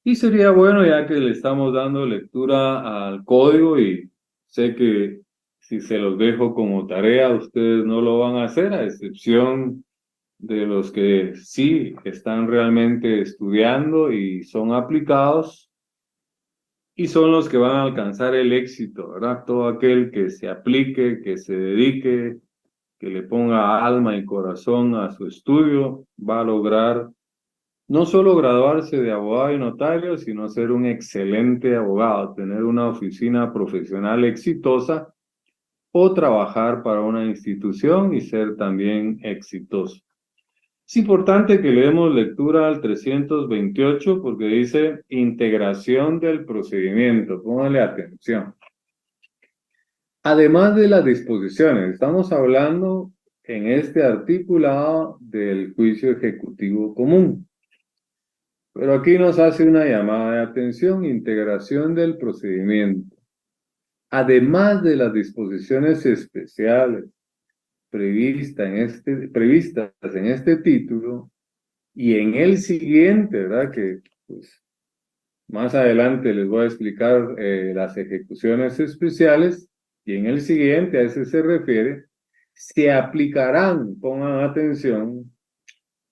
Y sería bueno, ya que le estamos dando lectura al código y sé que si se los dejo como tarea, ustedes no lo van a hacer, a excepción de los que sí están realmente estudiando y son aplicados y son los que van a alcanzar el éxito, ¿verdad? Todo aquel que se aplique, que se dedique, que le ponga alma y corazón a su estudio, va a lograr no solo graduarse de abogado y notario, sino ser un excelente abogado, tener una oficina profesional exitosa o trabajar para una institución y ser también exitoso. Es importante que le demos lectura al 328 porque dice integración del procedimiento. Póngale atención. Además de las disposiciones, estamos hablando en este articulado del juicio ejecutivo común. Pero aquí nos hace una llamada de atención, integración del procedimiento. Además de las disposiciones especiales previstas en este título y en el siguiente, ¿verdad? Que pues, más adelante les voy a explicar las ejecuciones especiales y en el siguiente, a ese se refiere, se aplicarán, pongan atención,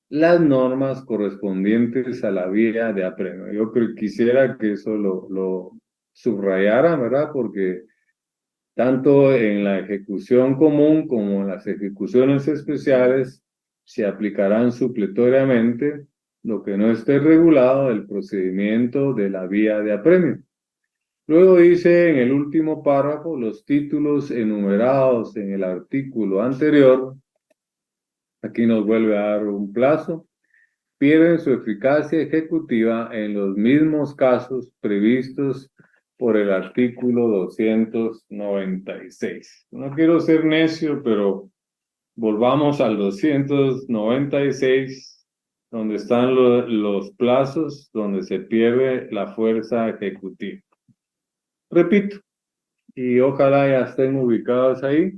las normas correspondientes a la vía de apremio. Yo quisiera que eso lo subrayaran, ¿verdad? Porque tanto en la ejecución común como en las ejecuciones especiales se aplicarán supletoriamente lo que no esté regulado del procedimiento de la vía de apremio. Luego dice en el último párrafo los títulos enumerados en el artículo anterior. Aquí nos vuelve a dar un plazo. Pierden su eficacia ejecutiva en los mismos casos previstos por el artículo 296. No quiero ser necio, pero volvamos al 296, donde están los plazos donde se pierde la fuerza ejecutiva. Repito, y ojalá ya estén ubicados ahí.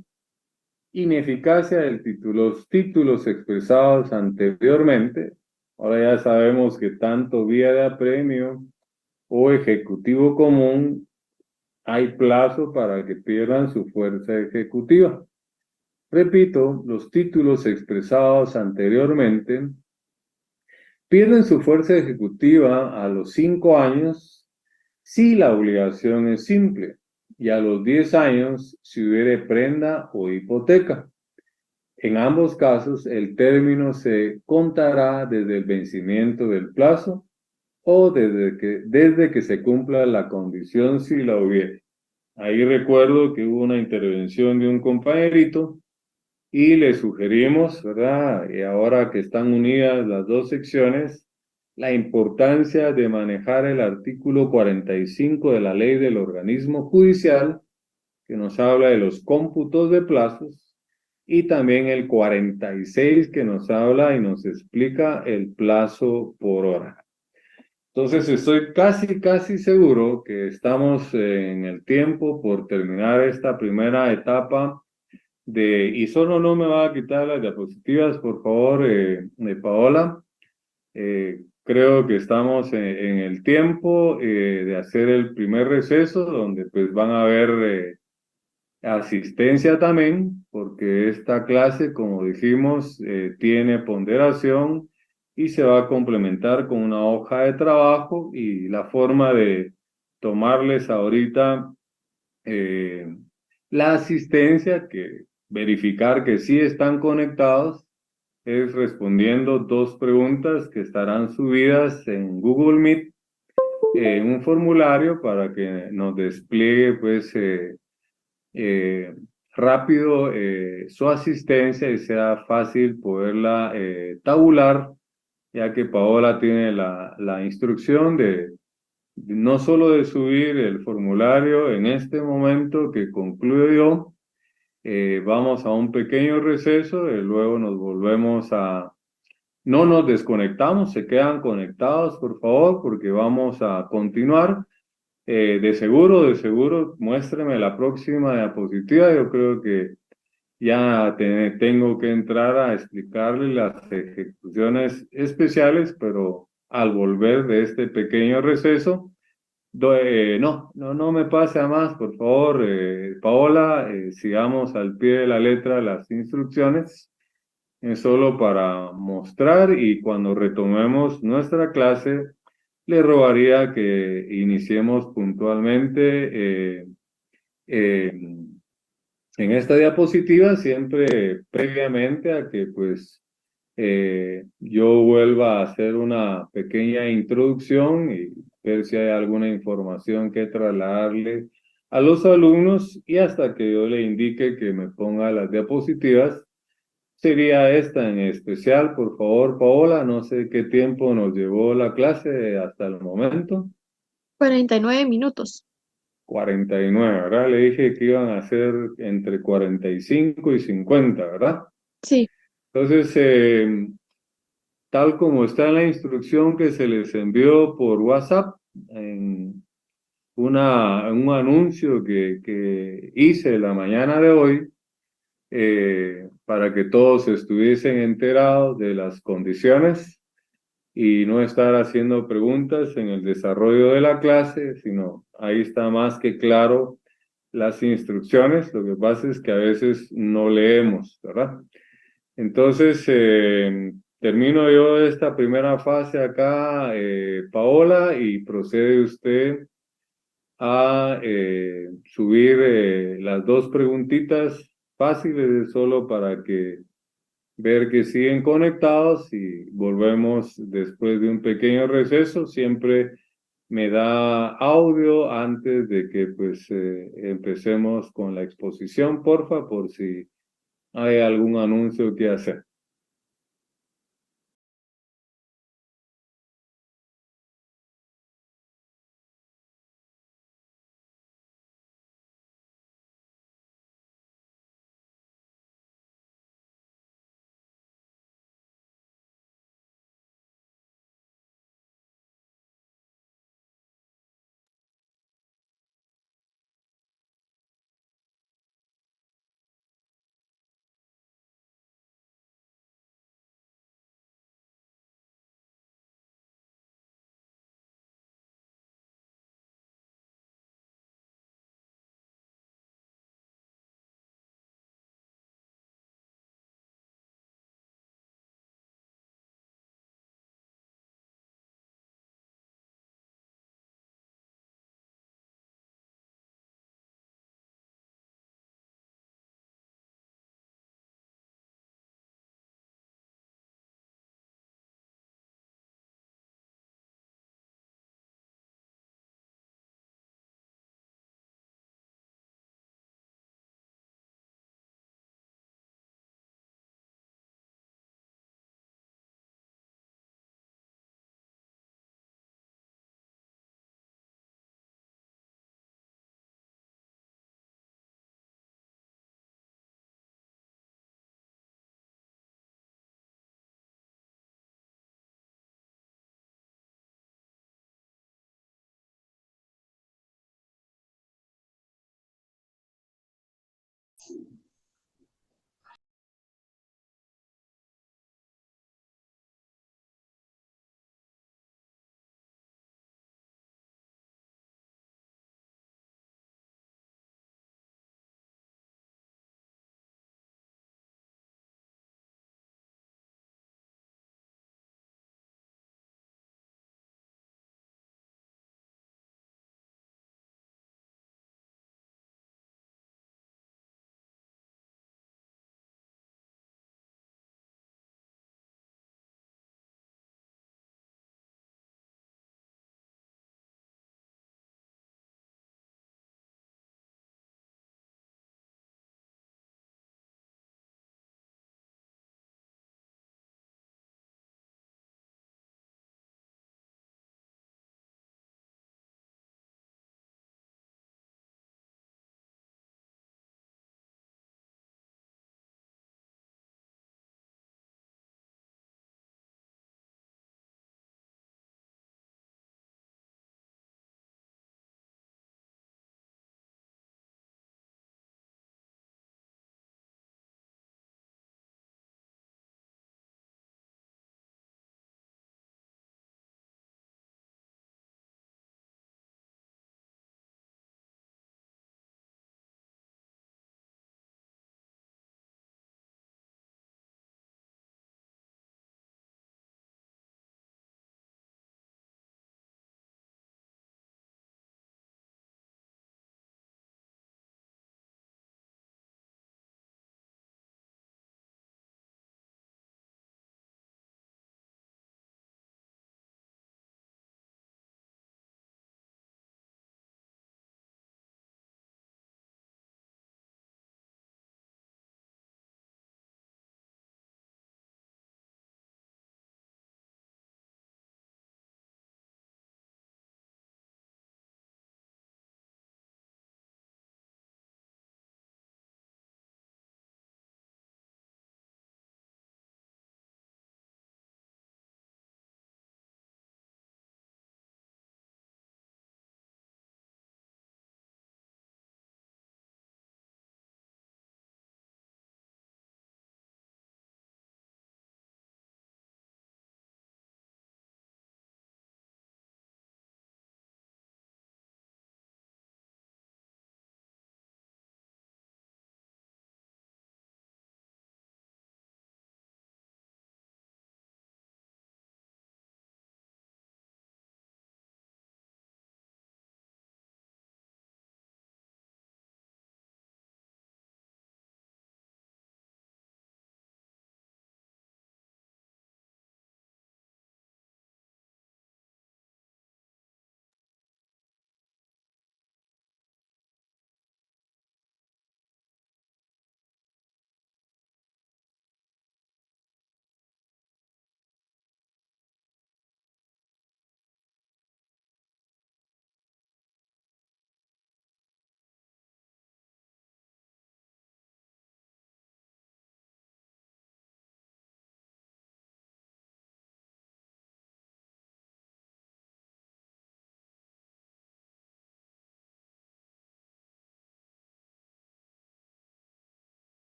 Ineficacia del título. Los títulos expresados anteriormente. Ahora ya sabemos que tanto vía de apremio o ejecutivo común hay plazo para que pierdan su fuerza ejecutiva. Repito, los títulos expresados anteriormente pierden su fuerza ejecutiva a los 5 años si la obligación es simple y a los 10 años si hubiere prenda o hipoteca. En ambos casos, el término se contará desde el vencimiento del plazo o desde que se cumpla la condición si la hubiere. Ahí recuerdo que hubo una intervención de un compañerito y le sugerimos, ¿verdad? Y ahora que están unidas las dos secciones, la importancia de manejar el artículo 45 de la ley del organismo judicial, que nos habla de los cómputos de plazos, y también el 46 que nos habla y nos explica el plazo por hora. Entonces estoy casi seguro que estamos en el tiempo por terminar esta primera etapa y solo no me va a quitar las diapositivas, por favor, Paola. Creo que estamos en el tiempo de hacer el primer receso, donde pues van a haber asistencia también, porque esta clase, como dijimos, tiene ponderación y se va a complementar con una hoja de trabajo y la forma de tomarles ahorita eh, la asistencia, que verificar que sí están conectados, es respondiendo dos preguntas que estarán subidas en Google Meet, en un formulario para que nos despliegue pues eh, rápido su asistencia y sea fácil poderla tabular, ya que Paola tiene la instrucción de no solo de subir el formulario en este momento que concluyo yo. Vamos a un pequeño receso y luego nos volvemos a... No nos desconectamos, se quedan conectados, por favor, porque vamos a continuar. De seguro, muéstreme la próxima diapositiva. Yo creo que ya tengo que entrar a explicarle las ejecuciones especiales, pero al volver de este pequeño receso, no me pase a más, por favor, Paola, sigamos al pie de la letra las instrucciones. Es solo para mostrar y cuando retomemos nuestra clase, le rogaría que iniciemos puntualmente eh, en esta diapositiva, siempre previamente a que pues yo vuelva a hacer una pequeña introducción y ver si hay alguna información que trasladarle a los alumnos y hasta que yo le indique que me ponga las diapositivas. Sería esta en especial, por favor, Paola. No sé qué tiempo nos llevó la clase hasta el momento. 49 minutos. 49, ¿verdad? Le dije que iban a ser entre 45 y 50, ¿verdad? Sí. Entonces, tal como está en la instrucción que se les envió por WhatsApp, en un anuncio que hice la mañana de hoy, para que todos estuviesen enterados de las condiciones y no estar haciendo preguntas en el desarrollo de la clase, sino ahí está más que claro las instrucciones. Lo que pasa es que a veces no leemos, ¿verdad? Entonces, termino yo esta primera fase acá, Paola, y procede usted a subir las dos preguntitas fáciles, solo para que ver que siguen conectados y volvemos después de un pequeño receso. Siempre me da audio antes de que pues empecemos con la exposición, porfa, por si hay algún anuncio que hacer.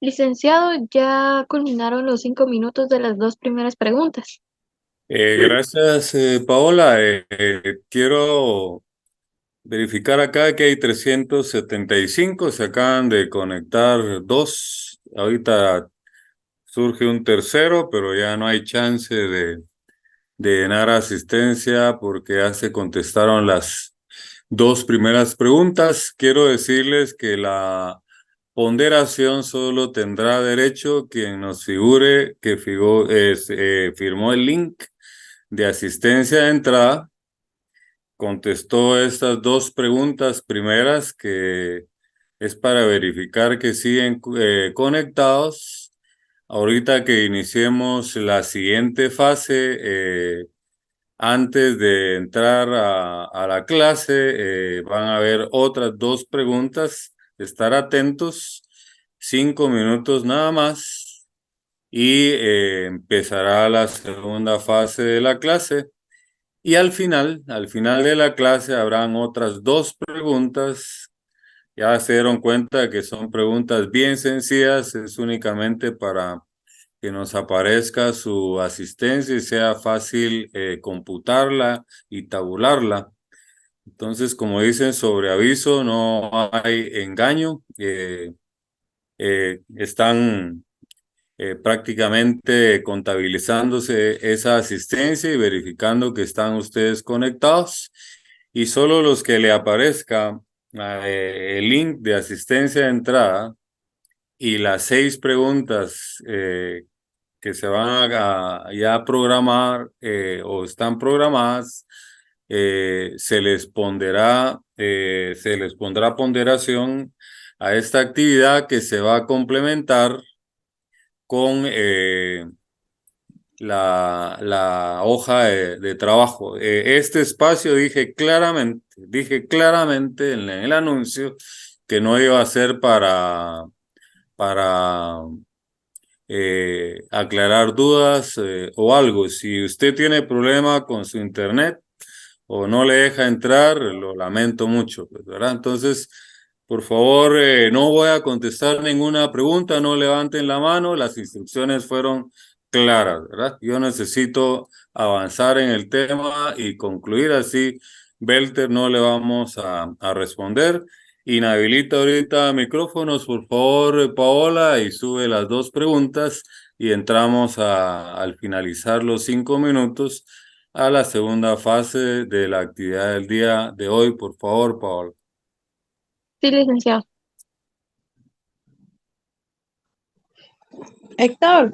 Licenciado, ya culminaron los 5 minutos de las dos primeras preguntas. Gracias, Paola. Quiero verificar acá que hay 375. Se acaban de conectar dos. Ahorita surge un tercero, pero ya no hay chance de llenar asistencia porque ya se contestaron las dos primeras preguntas. Quiero decirles que la ponderación solo tendrá derecho quien nos figure que firmó el link de asistencia de entrada, contestó estas dos preguntas primeras que es para verificar que siguen conectados. Ahorita que iniciemos la siguiente fase, antes de entrar a la clase, van a haber otras dos preguntas. Estar atentos, 5 minutos nada más, y empezará la segunda fase de la clase. Y al final de la clase, habrán otras dos preguntas. Ya se dieron cuenta que son preguntas bien sencillas, es únicamente para que nos aparezca su asistencia y sea fácil computarla y tabularla. Entonces, como dicen, sobre aviso no hay engaño. Están prácticamente contabilizándose esa asistencia y verificando que están ustedes conectados. Y solo los que le aparezca el link de asistencia de entrada y las 6 preguntas que se van a ya programar o están programadas, se les pondrá ponderación a esta actividad que se va a complementar con la hoja de trabajo. Este espacio dije claramente en el anuncio que no iba a ser para aclarar dudas o algo. Si usted tiene problema con su internet o no le deja entrar, lo lamento mucho, pues, ¿verdad? Entonces, por favor, no voy a contestar ninguna pregunta, no levanten la mano, las instrucciones fueron claras, ¿verdad? Yo necesito avanzar en el tema y concluir así. Belter no le vamos a responder. Inhabilita ahorita micrófonos, por favor, Paola, y sube las dos preguntas y entramos al finalizar los 5 minutos a la segunda fase de la actividad del día de hoy. Por favor, Paola. Sí, licenciado. Héctor,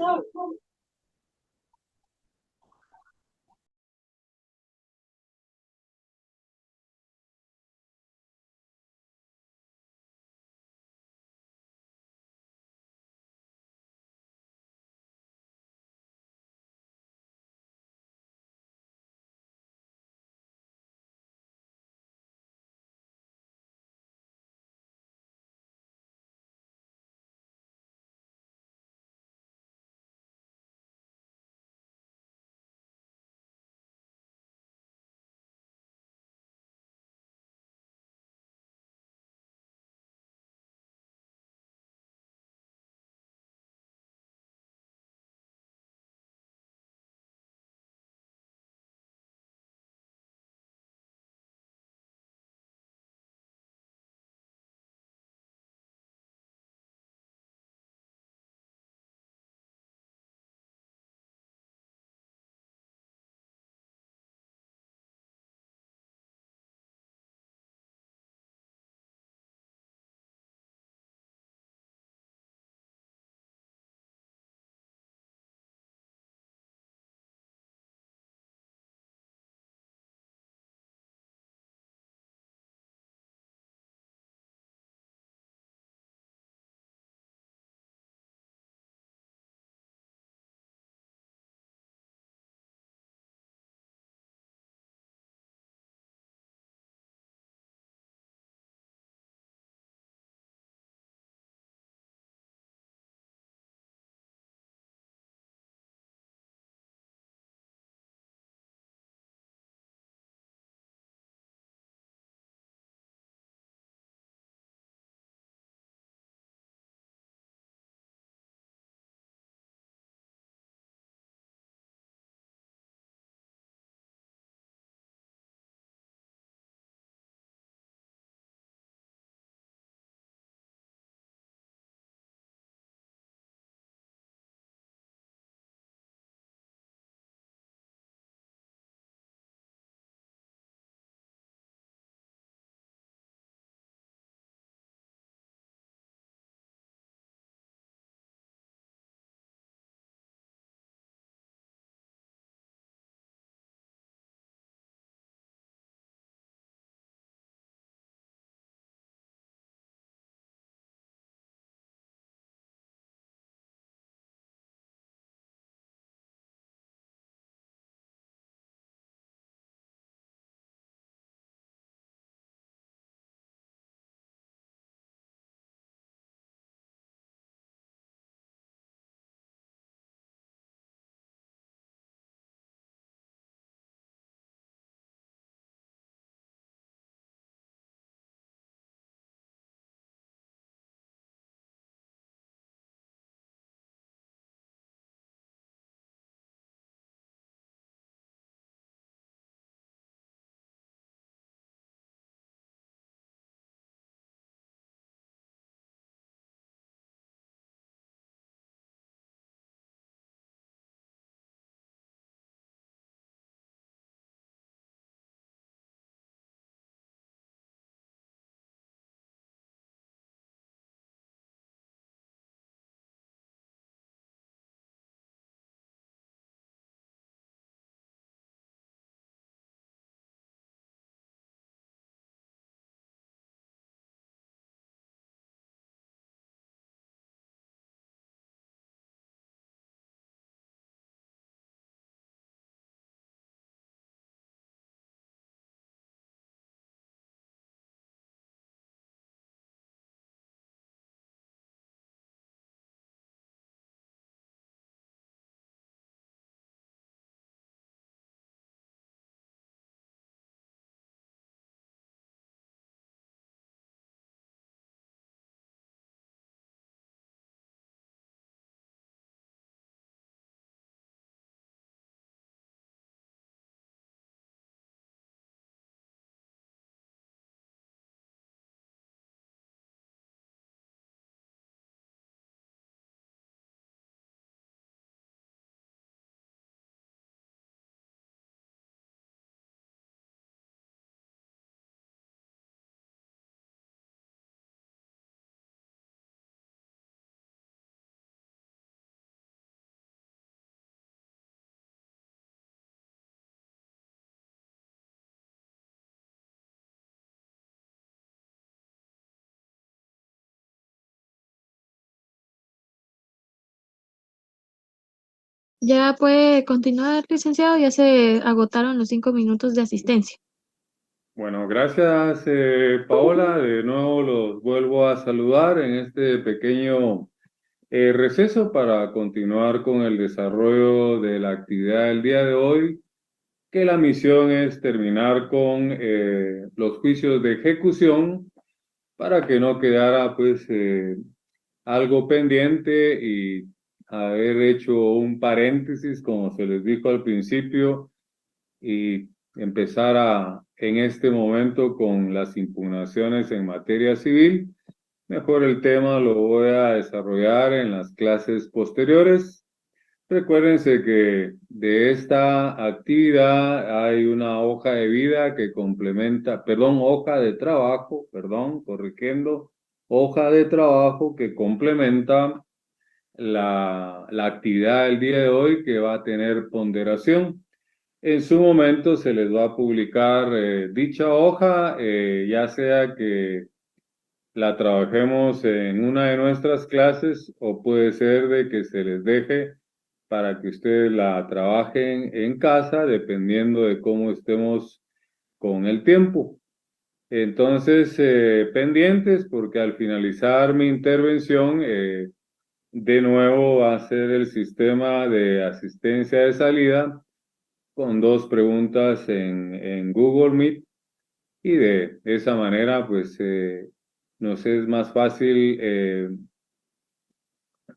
Ya puede continuar, licenciado, ya se agotaron los 5 minutos de asistencia. Bueno, gracias Paola. De nuevo los vuelvo a saludar en este pequeño receso para continuar con el desarrollo de la actividad del día de hoy, que la misión es terminar con los juicios de ejecución para que no quedara pues algo pendiente y haber hecho un paréntesis, como se les dijo al principio, y empezar en este momento con las impugnaciones en materia civil. Mejor el tema lo voy a desarrollar en las clases posteriores. Recuérdense que de esta actividad hay una hoja de vida que complementa, perdón, hoja de trabajo, perdón, corrigiendo, hoja de trabajo que complementa la actividad del día de hoy, que va a tener ponderación. En su momento se les va a publicar dicha hoja, ya sea que la trabajemos en una de nuestras clases o puede ser de que se les deje para que ustedes la trabajen en casa, dependiendo de cómo estemos con el tiempo. Entonces, pendientes, porque al finalizar mi intervención, de nuevo va a ser el sistema de asistencia de salida con dos preguntas en Google Meet, y de esa manera pues nos es más fácil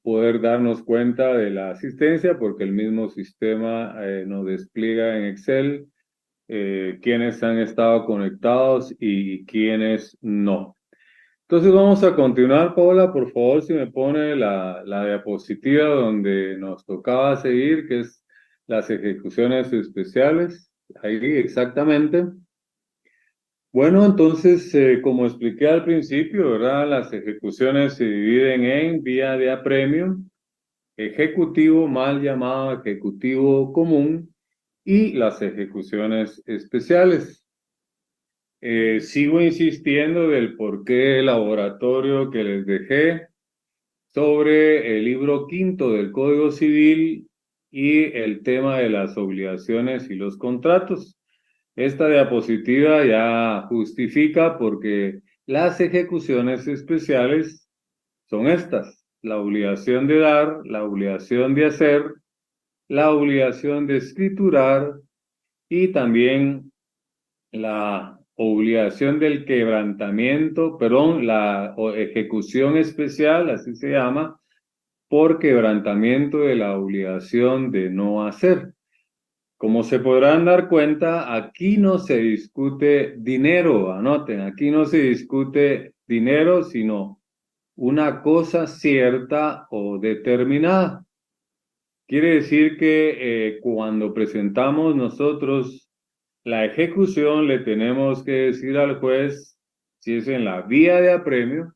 poder darnos cuenta de la asistencia, porque el mismo sistema nos despliega en Excel quiénes han estado conectados y quiénes no. Entonces vamos a continuar, Paola, por favor, si me pone la diapositiva donde nos tocaba seguir, que es las ejecuciones especiales. Ahí exactamente. Bueno, entonces, como expliqué al principio, ¿verdad? Las ejecuciones se dividen en vía de apremio, ejecutivo, mal llamado ejecutivo común, y las ejecuciones especiales. Sigo insistiendo del por qué el laboratorio que les dejé sobre el libro quinto del Código Civil y el tema de las obligaciones y los contratos. Esta diapositiva ya justifica porque las ejecuciones especiales son estas: la obligación de dar, la obligación de hacer, la obligación de escriturar y también la obligación del quebrantamiento, perdón, la ejecución especial, así se llama, por quebrantamiento de la obligación de no hacer. Como se podrán dar cuenta, aquí no se discute dinero, anoten, aquí no se discute dinero, sino una cosa cierta o determinada. Quiere decir que cuando presentamos nosotros la ejecución, le tenemos que decir al juez si es en la vía de apremio,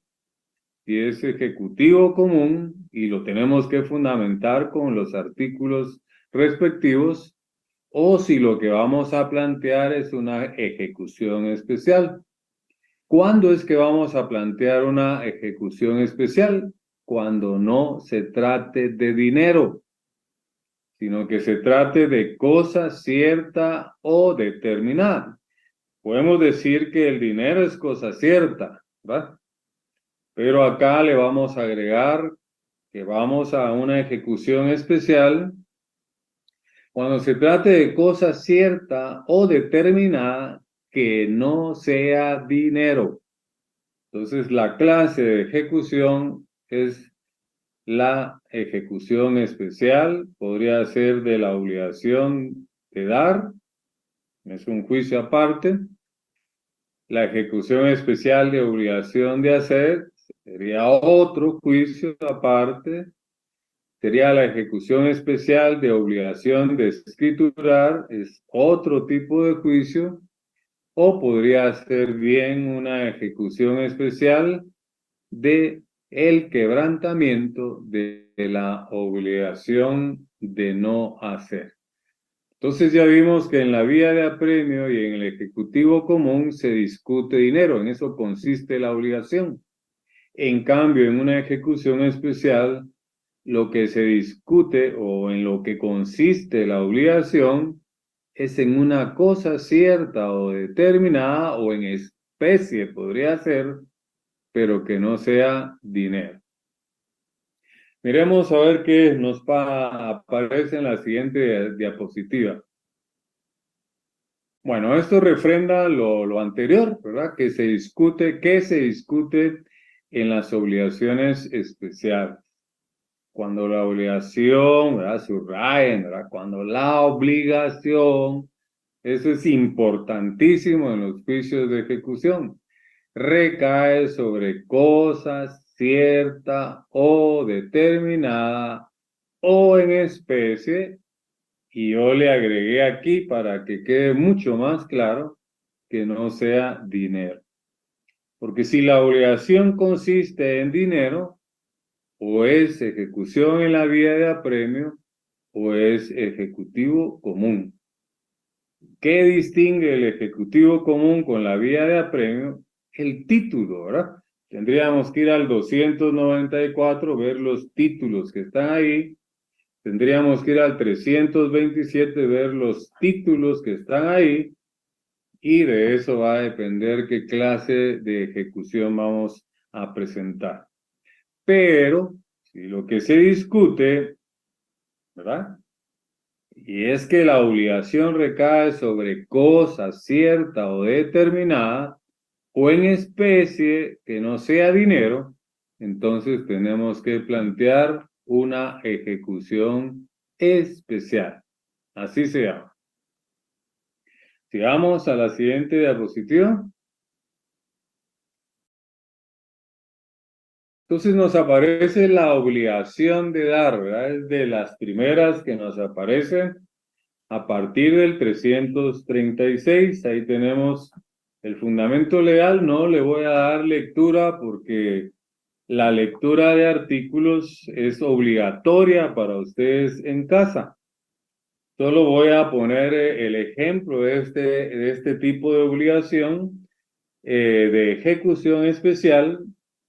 si es ejecutivo común, y lo tenemos que fundamentar con los artículos respectivos, o si lo que vamos a plantear es una ejecución especial. ¿Cuándo es que vamos a plantear una ejecución especial? Cuando no se trate de dinero, sino que se trate de cosa cierta o determinada. Podemos decir que el dinero es cosa cierta, ¿va? Pero acá le vamos a agregar que vamos a una ejecución especial cuando se trate de cosa cierta o determinada que no sea dinero. Entonces, la clase de ejecución es la ejecución especial, podría ser de la obligación de dar, es un juicio aparte. La ejecución especial de obligación de hacer sería otro juicio aparte. Sería la ejecución especial de obligación de escriturar, es otro tipo de juicio. O podría ser bien una ejecución especial de el quebrantamiento de la obligación de no hacer. Entonces ya vimos que en la vía de apremio y en el ejecutivo común se discute dinero, en eso consiste la obligación. En cambio, en una ejecución especial lo que se discute o en lo que consiste la obligación es en una cosa cierta o determinada o en especie, podría ser, pero que no sea dinero. Miremos a ver qué nos aparece en la siguiente diapositiva. Bueno, esto refrenda lo anterior, ¿verdad? ¿Qué se discute en las obligaciones especiales? Cuando la obligación, ¿verdad? Subrayen, ¿verdad? Cuando la obligación, eso es importantísimo en los juicios de ejecución, recae sobre cosas cierta o determinada o en especie, y yo le agregué aquí para que quede mucho más claro que no sea dinero. Porque si la obligación consiste en dinero, o es ejecución en la vía de apremio, o es ejecutivo común. ¿Qué distingue el ejecutivo común con la vía de apremio? El título, ¿verdad? Tendríamos que ir al 294, ver los títulos que están ahí. Tendríamos que ir al 327, ver los títulos que están ahí. Y de eso va a depender qué clase de ejecución vamos a presentar. Pero, si lo que se discute, ¿verdad? Y es que la obligación recae sobre cosa cierta o determinada, o en especie que no sea dinero, entonces tenemos que plantear una ejecución especial. Así se llama. Sigamos a la siguiente diapositiva. Entonces nos aparece la obligación de dar, ¿verdad? Es de las primeras que nos aparecen a partir del 336. Ahí tenemos el fundamento legal. No le voy a dar lectura porque la lectura de artículos es obligatoria para ustedes en casa. Solo voy a poner el ejemplo de este tipo de obligación de ejecución especial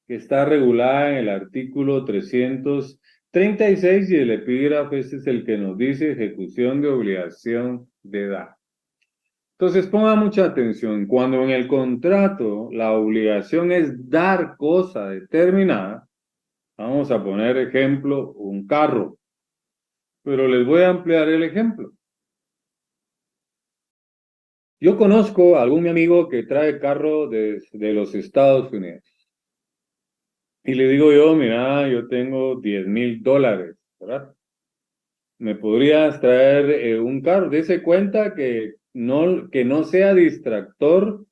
que está regulada en el artículo 336 y el epígrafe este es el que nos dice ejecución de obligación de dar. Entonces ponga mucha atención, cuando en el contrato la obligación es dar cosa determinada, vamos a poner ejemplo, un carro, pero les voy a ampliar el ejemplo. Yo conozco a algún amigo que trae carro de los Estados Unidos. Y le digo yo, mira, yo tengo $10,000, ¿verdad? ¿Me podrías traer un carro? Dese cuenta que no sea distractor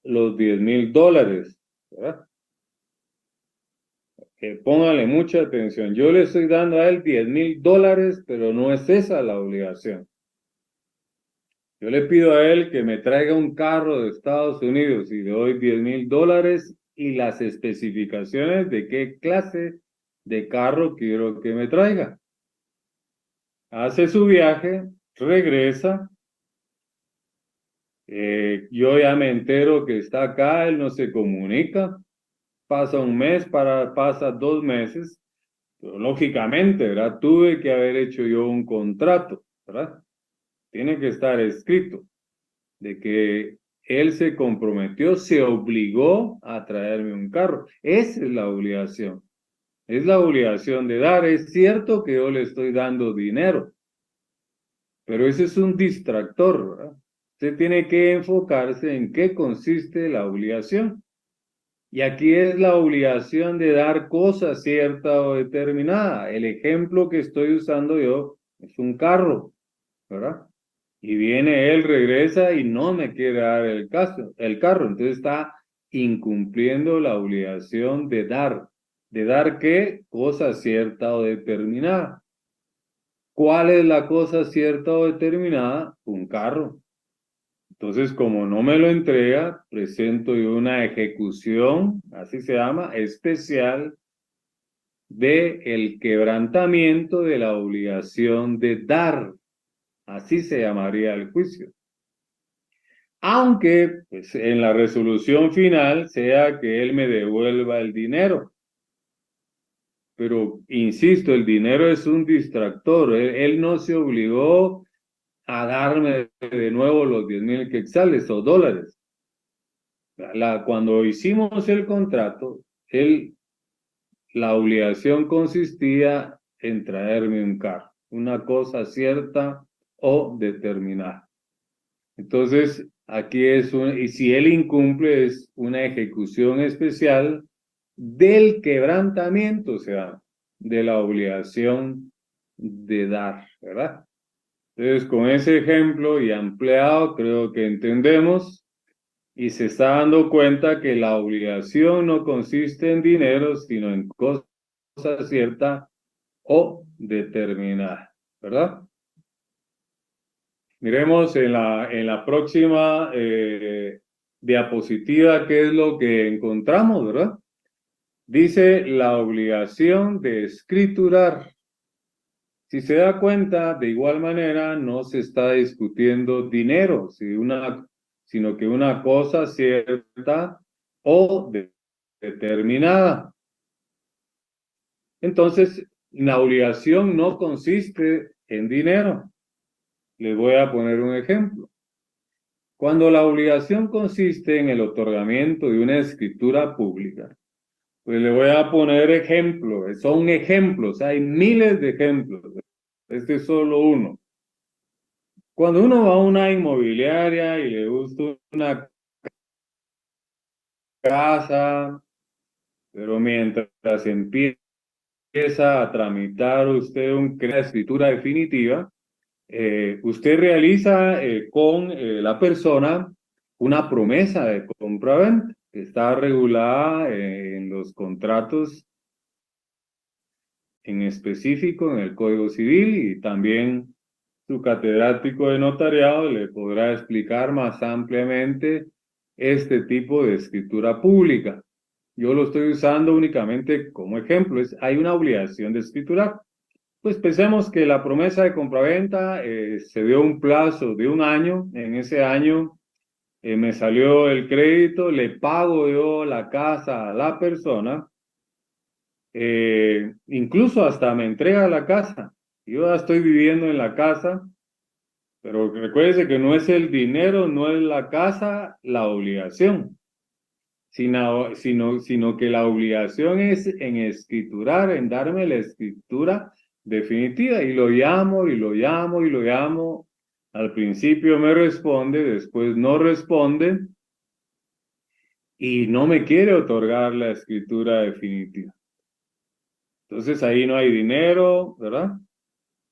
los $10,000, ¿verdad? Que póngale mucha atención. Yo le estoy dando a él $10,000, pero no es esa la obligación. Yo le pido a él que me traiga un carro de Estados Unidos y le doy $10,000 y las especificaciones de qué clase de carro quiero que me traiga. Hace su viaje, regresa, yo ya me entero que está acá, él no se comunica, pasa un mes, pasa 2 meses, pero lógicamente, ¿verdad? Tuve que haber hecho yo un contrato, ¿verdad? Tiene que estar escrito de que él se comprometió, se obligó a traerme un carro. Esa es la obligación. Es la obligación de dar. Es cierto que yo le estoy dando dinero, pero ese es un distractor, ¿verdad? Usted tiene que enfocarse en qué consiste la obligación. Y aquí es la obligación de dar cosa cierta o determinada. El ejemplo que estoy usando yo es un carro, ¿verdad? Y viene él, regresa y no me quiere dar el carro. Entonces está incumpliendo la obligación de dar. ¿De dar qué? Cosa cierta o determinada. ¿Cuál es la cosa cierta o determinada? Un carro. Entonces, como no me lo entrega, presento yo una ejecución, así se llama, especial de el quebrantamiento de la obligación de dar. Así se llamaría el juicio. Aunque pues, en la resolución final sea que él me devuelva el dinero. pero insisto, el dinero es un distractor. Él no se obligó a darme de nuevo los 10,000 quetzales o dólares. Cuando hicimos el contrato, la obligación consistía en traerme un carro, una cosa cierta o determinada. Entonces, y si él incumple, es una ejecución especial del quebrantamiento, o sea, de la obligación de dar, ¿verdad? Entonces, con ese ejemplo y ampliado, creo que entendemos y se está dando cuenta que la obligación no consiste en dinero, sino en cosa cierta o determinada, ¿verdad? Miremos en la próxima diapositiva qué es lo que encontramos, ¿verdad? Dice la obligación de escriturar. Si se da cuenta, de igual manera no se está discutiendo dinero, sino que una cosa cierta o determinada. Entonces, la obligación no consiste en dinero. Les voy a poner un ejemplo. Cuando la obligación consiste en el otorgamiento de una escritura pública, pues le voy a poner ejemplos, son ejemplos, hay miles de ejemplos. Este es solo uno. Cuando uno va a una inmobiliaria y le gusta una casa, pero mientras empieza a tramitar usted una escritura definitiva, usted realiza con la persona una promesa de compra-venta que está regulada en los contratos en específico en el Código Civil, y también su catedrático de notariado le podrá explicar más ampliamente este tipo de escritura pública. Yo lo estoy usando únicamente como ejemplo. Hay una obligación de escriturar. Pues pensemos que la promesa de compraventa se dio un plazo de un año. En ese año me salió el crédito, le pago yo la casa a la persona, incluso hasta me entrega la casa. Yo ya estoy viviendo en la casa, pero recuérdese que no es el dinero, no es la casa la obligación, sino que la obligación es en escriturar, en darme la escritura definitiva, y lo llamo, y lo llamo, y lo llamo. Al principio me responde, después no responde, y no me quiere otorgar la escritura definitiva. Entonces ahí no hay dinero, ¿verdad?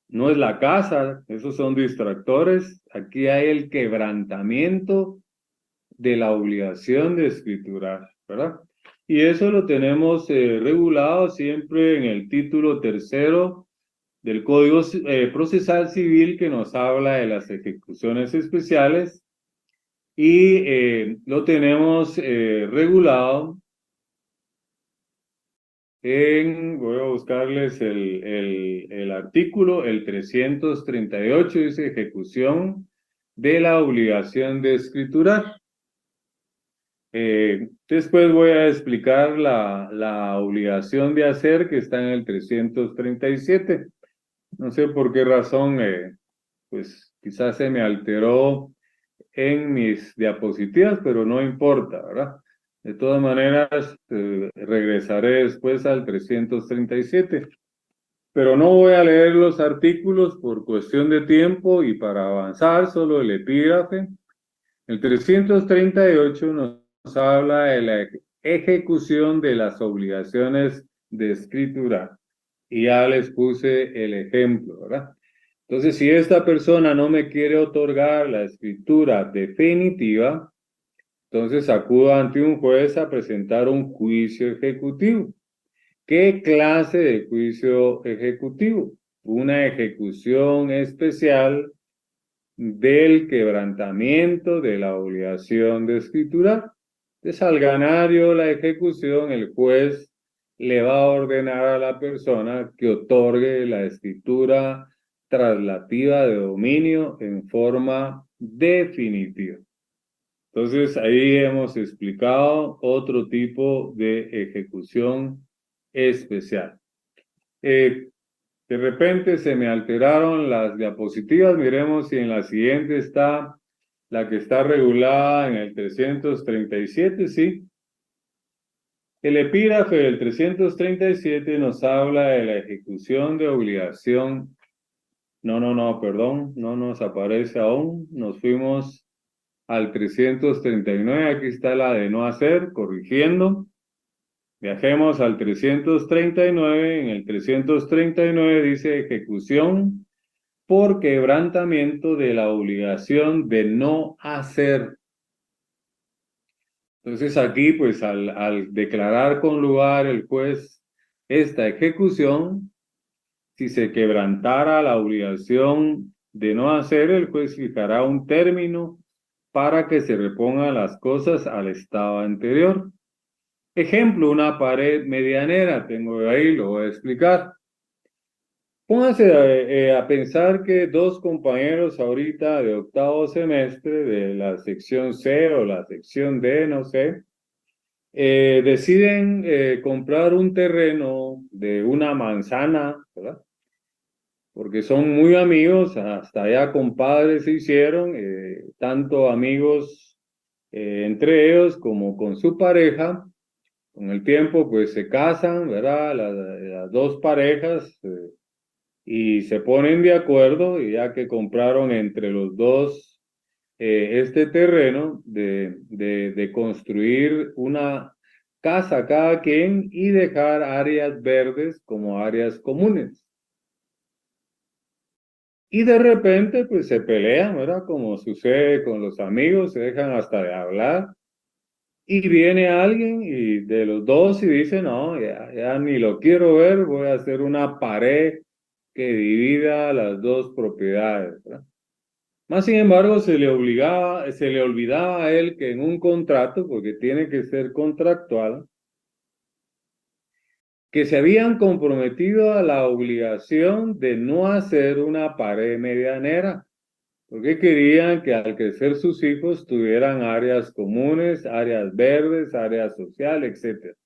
No es la casa, esos son distractores. Aquí hay el quebrantamiento de la obligación de escriturar, ¿verdad? Y eso lo tenemos regulado siempre en el título tercero del Código Procesal Civil, que nos habla de las ejecuciones especiales, y lo tenemos regulado voy a buscarles el artículo, el 338, dice ejecución de la obligación de escriturar. Después voy a explicar la obligación de hacer, que está en el 337. No sé por qué razón, pues quizás se me alteró en mis diapositivas, pero no importa, ¿verdad? De todas maneras, regresaré después al 337, pero no voy a leer los artículos por cuestión de tiempo y para avanzar, solo el epígrafe. El 338 nos habla de la ejecución de las obligaciones de escritura, y ya les puse el ejemplo, ¿verdad? Entonces, si esta persona no me quiere otorgar la escritura definitiva, entonces acudo ante un juez a presentar un juicio ejecutivo. ¿Qué clase de juicio ejecutivo? Una ejecución especial del quebrantamiento de la obligación de escriturar. Entonces, al ganar yo la ejecución, el juez le va a ordenar a la persona que otorgue la escritura traslativa de dominio en forma definitiva. Entonces, ahí hemos explicado otro tipo de ejecución especial. Eh, de repente se me alteraron las diapositivas. Miremos si en la siguiente está la que está regulada en el 337, sí. El epígrafe del 337 nos habla de la ejecución de obligación. No, perdón, no nos aparece aún. Nos fuimos al 339, aquí está la de no hacer, corrigiendo. Viajemos al 339, en el 339 dice ejecución por quebrantamiento de la obligación de no hacer. Entonces aquí, pues al declarar con lugar el juez esta ejecución, si se quebrantara la obligación de no hacer, el juez fijará un término para que se repongan las cosas al estado anterior. Ejemplo, una pared medianera, tengo ahí, lo voy a explicar. Póngase a pensar que dos compañeros ahorita de octavo semestre de la sección C o la sección D, no sé, deciden comprar un terreno de una manzana, ¿verdad? Porque son muy amigos, hasta allá compadres se hicieron, tanto amigos entre ellos como con su pareja. Con el tiempo, pues se casan, ¿verdad? Las dos parejas y se ponen de acuerdo, y ya que compraron entre los dos este terreno de construir una casa cada quien y dejar áreas verdes como áreas comunes. Y de repente, pues se pelean, ¿verdad? Como sucede con los amigos, se dejan hasta de hablar. Y viene alguien y de los dos y dice, no, ya ni lo quiero ver, voy a hacer una pared que divida las dos propiedades, ¿verdad? Más sin embargo, se le olvidaba a él que en un contrato, porque tiene que ser contractual, que se habían comprometido a la obligación de no hacer una pared medianera, porque querían que al crecer sus hijos tuvieran áreas comunes, áreas verdes, áreas sociales, etc.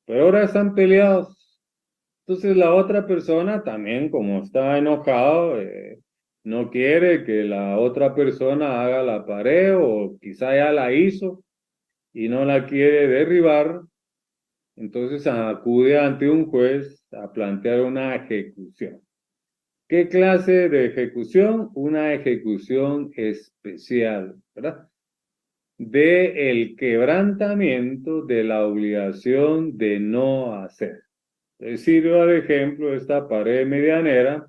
Pero ahora están peleados. Entonces la otra persona también, como está enojado, no quiere que la otra persona haga la pared o quizá ya la hizo y no la quiere derribar. Entonces acude ante un juez a plantear una ejecución. ¿Qué clase de ejecución? Una ejecución especial, ¿verdad? De el quebrantamiento de la obligación de no hacer. Sirva de ejemplo esta pared medianera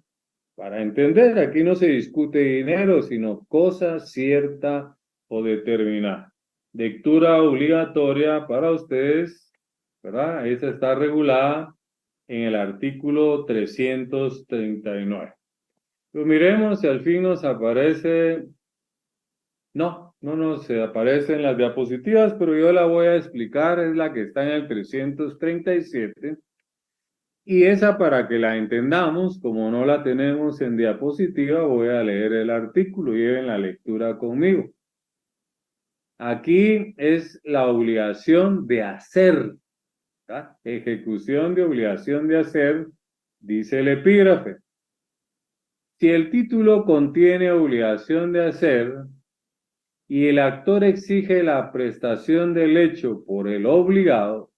para entender, aquí no se discute dinero, sino cosa cierta o determinada. Lectura obligatoria para ustedes, ¿verdad? Esa está regulada en el artículo 339. Pues miremos si al fin nos aparece. No nos aparece en las diapositivas, pero yo la voy a explicar, es la que está en el 337. Y esa, para que la entendamos, como no la tenemos en diapositiva, voy a leer el artículo, lleven la lectura conmigo. Aquí es la obligación de hacer, ¿verdad? Ejecución de obligación de hacer, dice el epígrafe. Si el título contiene obligación de hacer y el actor exige la prestación del hecho por el obligado,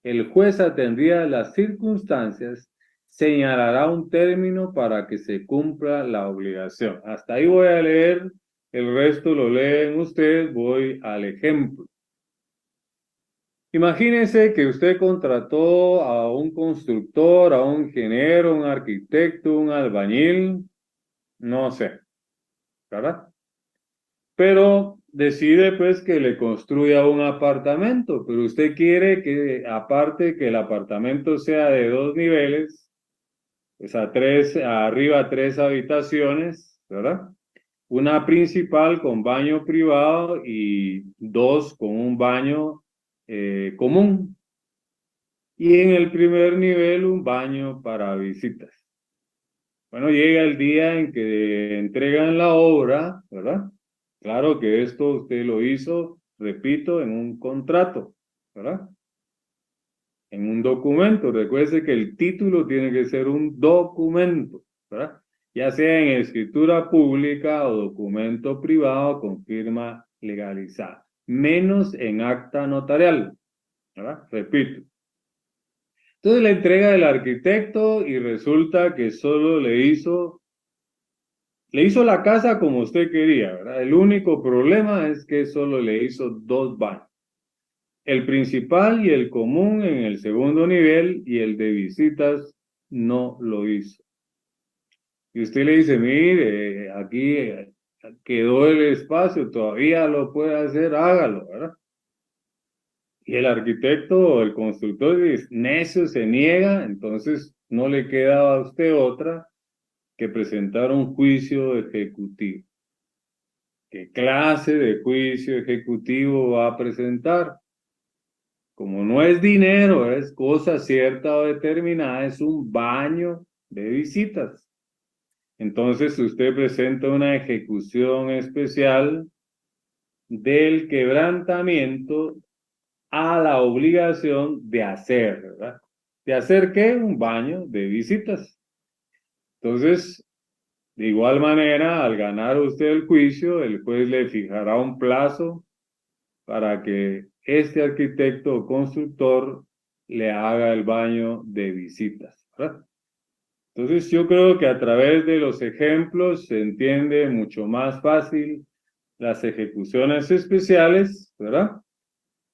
el juez atendidas las circunstancias, señalará un término para que se cumpla la obligación. Hasta ahí voy a leer, el resto lo leen ustedes, voy al ejemplo. Imagínense que usted contrató a un constructor, a un ingeniero, un arquitecto, un albañil, no sé, ¿verdad? Pero decide pues que le construya un apartamento, pero usted quiere que aparte que el apartamento sea de 2 niveles, pues arriba 3 habitaciones, ¿verdad? Una principal con baño privado y 2 con un baño común. Y en el primer nivel un baño para visitas. Bueno, llega el día en que entregan la obra, ¿verdad? Claro que esto usted lo hizo, repito, en un contrato, ¿verdad? en un documento. Recuerde que el título tiene que ser un documento, ¿verdad? Ya sea en escritura pública o documento privado con firma legalizada, menos en acta notarial, ¿verdad? Repito. Entonces la entrega del arquitecto y resulta que solo le hizo la casa como usted quería, ¿verdad? El único problema es que solo le hizo 2 baños. El principal y el común en el segundo nivel y el de visitas no lo hizo. Y usted le dice, mire, aquí quedó el espacio, todavía lo puede hacer, hágalo, ¿verdad? Y el arquitecto o el constructor dice, necio, se niega, entonces no le queda a usted otra que presentar un juicio ejecutivo. ¿Qué clase de juicio ejecutivo va a presentar? Como no es dinero, es cosa cierta o determinada, es un baño de visitas. Entonces usted presenta una ejecución especial del quebrantamiento a la obligación de hacer, ¿verdad? ¿De hacer qué? Un baño de visitas. Entonces, de igual manera, al ganar usted el juicio, el juez le fijará un plazo para que este arquitecto o constructor le haga el baño de visitas, ¿verdad? Entonces yo creo que a través de los ejemplos se entiende mucho más fácil las ejecuciones especiales, ¿verdad?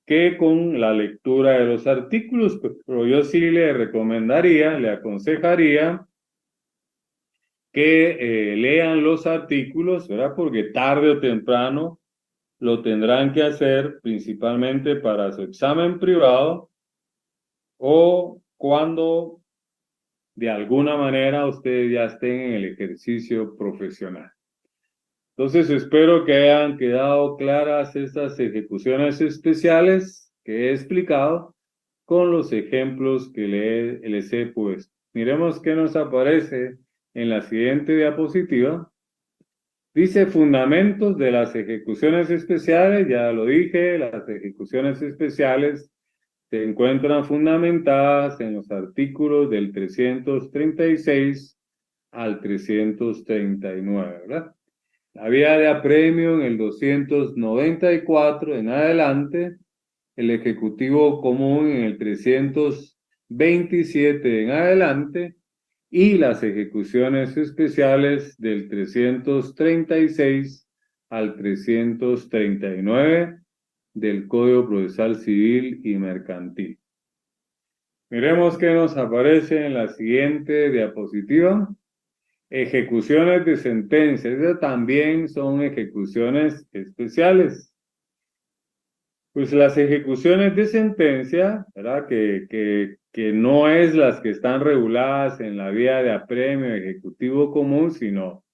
Que con la lectura de los artículos, pero yo sí le recomendaría, le aconsejaría que lean los artículos, ¿verdad? Porque tarde o temprano lo tendrán que hacer principalmente para su examen privado o cuando de alguna manera ustedes ya estén en el ejercicio profesional. Entonces espero que hayan quedado claras estas ejecuciones especiales que he explicado con los ejemplos que les he puesto. Miremos qué nos aparece en la siguiente diapositiva. Dice fundamentos de las ejecuciones especiales, ya lo dije, las ejecuciones especiales se encuentran fundamentadas en los artículos del 336 al 339, ¿verdad? La vía de apremio en el 294 en adelante, el ejecutivo común en el 327 en adelante y las ejecuciones especiales del 336 al 339 del Código Procesal Civil y Mercantil. Miremos qué nos aparece en la siguiente diapositiva. Ejecuciones de sentencias. Esas también son ejecuciones especiales. Pues las ejecuciones de sentencia, ¿verdad? Que no es las que están reguladas en la vía de apremio ejecutivo común, sino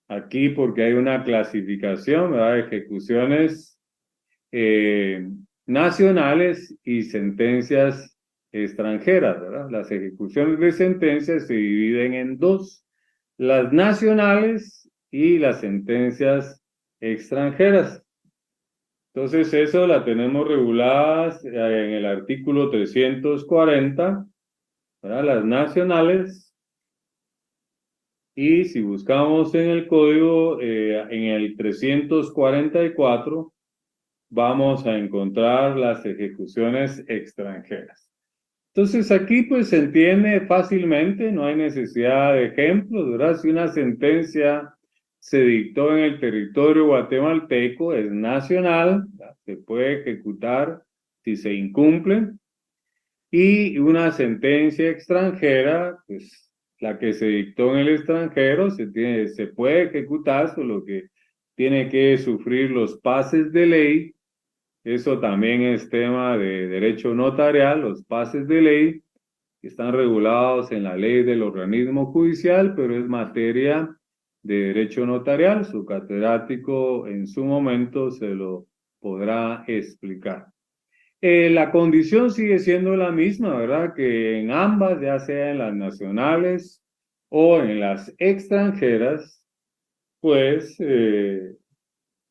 aquí porque hay una clasificación, ¿verdad? Ejecuciones nacionales y sentencias extranjeras, ¿verdad? Las ejecuciones de sentencias se dividen en dos, las nacionales y las sentencias extranjeras. Entonces eso la tenemos reguladas en el artículo 340, ¿verdad? Las nacionales. Y si buscamos en el código, en el 344, vamos a encontrar las ejecuciones extranjeras. Entonces aquí pues se entiende fácilmente, no hay necesidad de ejemplos, ¿verdad? Si una sentencia se dictó en el territorio guatemalteco, es nacional, ¿verdad? Se puede ejecutar si se incumple, y una sentencia extranjera, pues la que se dictó en el extranjero se puede ejecutar, solo que tiene que sufrir los pases de ley. Eso también es tema de derecho notarial, los pases de ley que están regulados en la ley del organismo judicial, pero es materia de derecho notarial. Su catedrático en su momento se lo podrá explicar. La condición sigue siendo la misma, ¿verdad? Que en ambas, ya sea en las nacionales o en las extranjeras, pues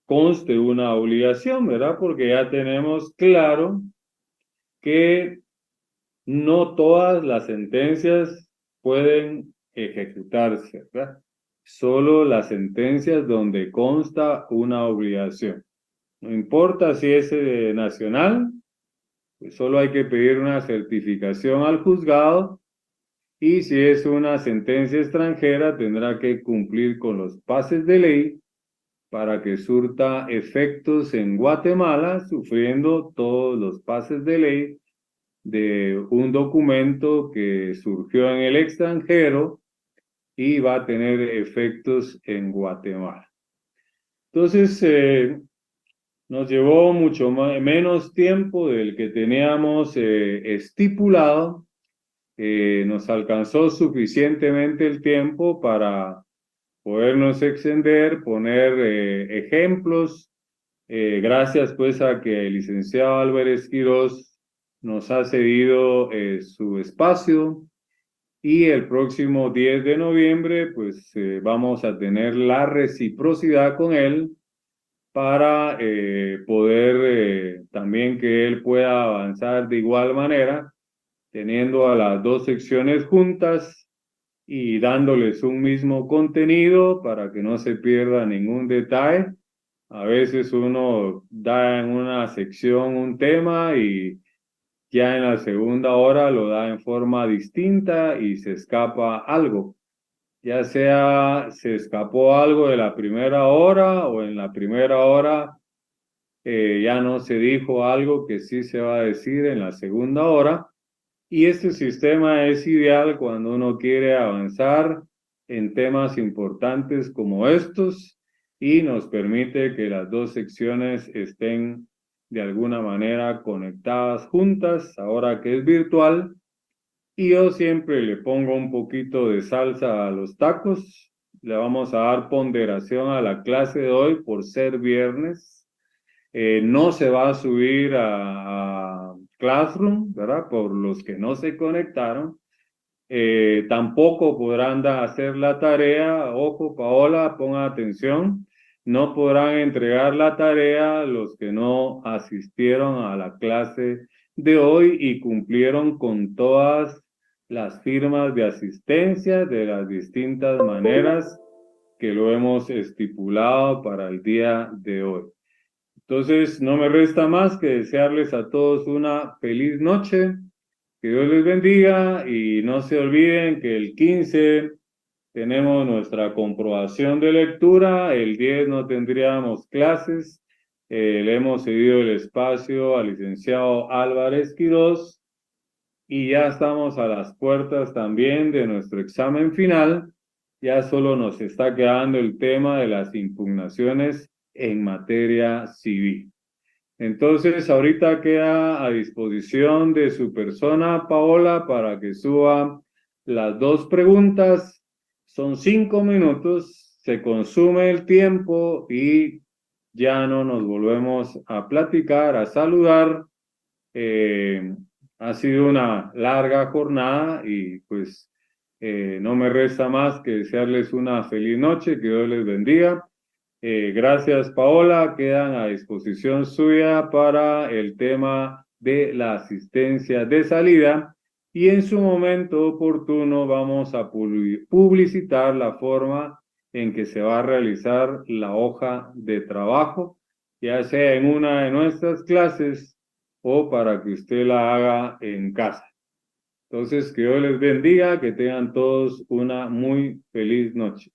conste una obligación, ¿verdad? Porque ya tenemos claro que no todas las sentencias pueden ejecutarse, ¿verdad? Solo las sentencias donde consta una obligación. No importa si es nacional, pues solo hay que pedir una certificación al juzgado, y si es una sentencia extranjera tendrá que cumplir con los pases de ley para que surta efectos en Guatemala, sufriendo todos los pases de ley de un documento que surgió en el extranjero y va a tener efectos en Guatemala. Entonces, nos llevó mucho menos tiempo del que teníamos estipulado. Nos alcanzó suficientemente el tiempo para podernos extender, poner ejemplos. Gracias pues a que el licenciado Álvarez Quirós nos ha cedido su espacio, y el próximo 10 de noviembre pues vamos a tener la reciprocidad con él para poder también que él pueda avanzar de igual manera, teniendo a las dos secciones juntas y dándoles un mismo contenido para que no se pierda ningún detalle. A veces uno da en una sección un tema y ya en la segunda hora lo da en forma distinta y se escapa algo. Ya sea se escapó algo de la primera hora, o en la primera hora ya no se dijo algo que sí se va a decir en la segunda hora. Y este sistema es ideal cuando uno quiere avanzar en temas importantes como estos, y nos permite que las dos secciones estén de alguna manera conectadas juntas, ahora que es virtual. Y yo siempre le pongo un poquito de salsa a los tacos. Le vamos a dar ponderación a la clase de hoy por ser viernes. No se va a subir a Classroom, ¿verdad? Por los que no se conectaron. Tampoco podrán hacer la tarea. Ojo, Paola, ponga atención. No podrán entregar la tarea los que no asistieron a la clase de hoy y cumplieron con todas las firmas de asistencia de las distintas maneras que lo hemos estipulado para el día de hoy. Entonces, no me resta más que desearles a todos una feliz noche. Que Dios les bendiga, y no se olviden que el 15 tenemos nuestra comprobación de lectura, el 10 no tendríamos clases. Le hemos cedido el espacio al licenciado Álvarez Quirós, y ya estamos a las puertas también de nuestro examen final. Ya solo nos está quedando el tema de las impugnaciones en materia civil. Entonces, ahorita queda a disposición de su persona, Paola, para que suba las dos preguntas. Son 5 minutos, se consume el tiempo y ya no nos volvemos a platicar, a saludar. Ha sido una larga jornada y pues no me resta más que desearles una feliz noche, que Dios les bendiga. Gracias, Paola. Quedan a disposición suya para el tema de la asistencia de salida, y en su momento oportuno vamos a publicitar la forma en que se va a realizar la hoja de trabajo, ya sea en una de nuestras clases o para que usted la haga en casa. Entonces, que Dios les bendiga, que tengan todos una muy feliz noche.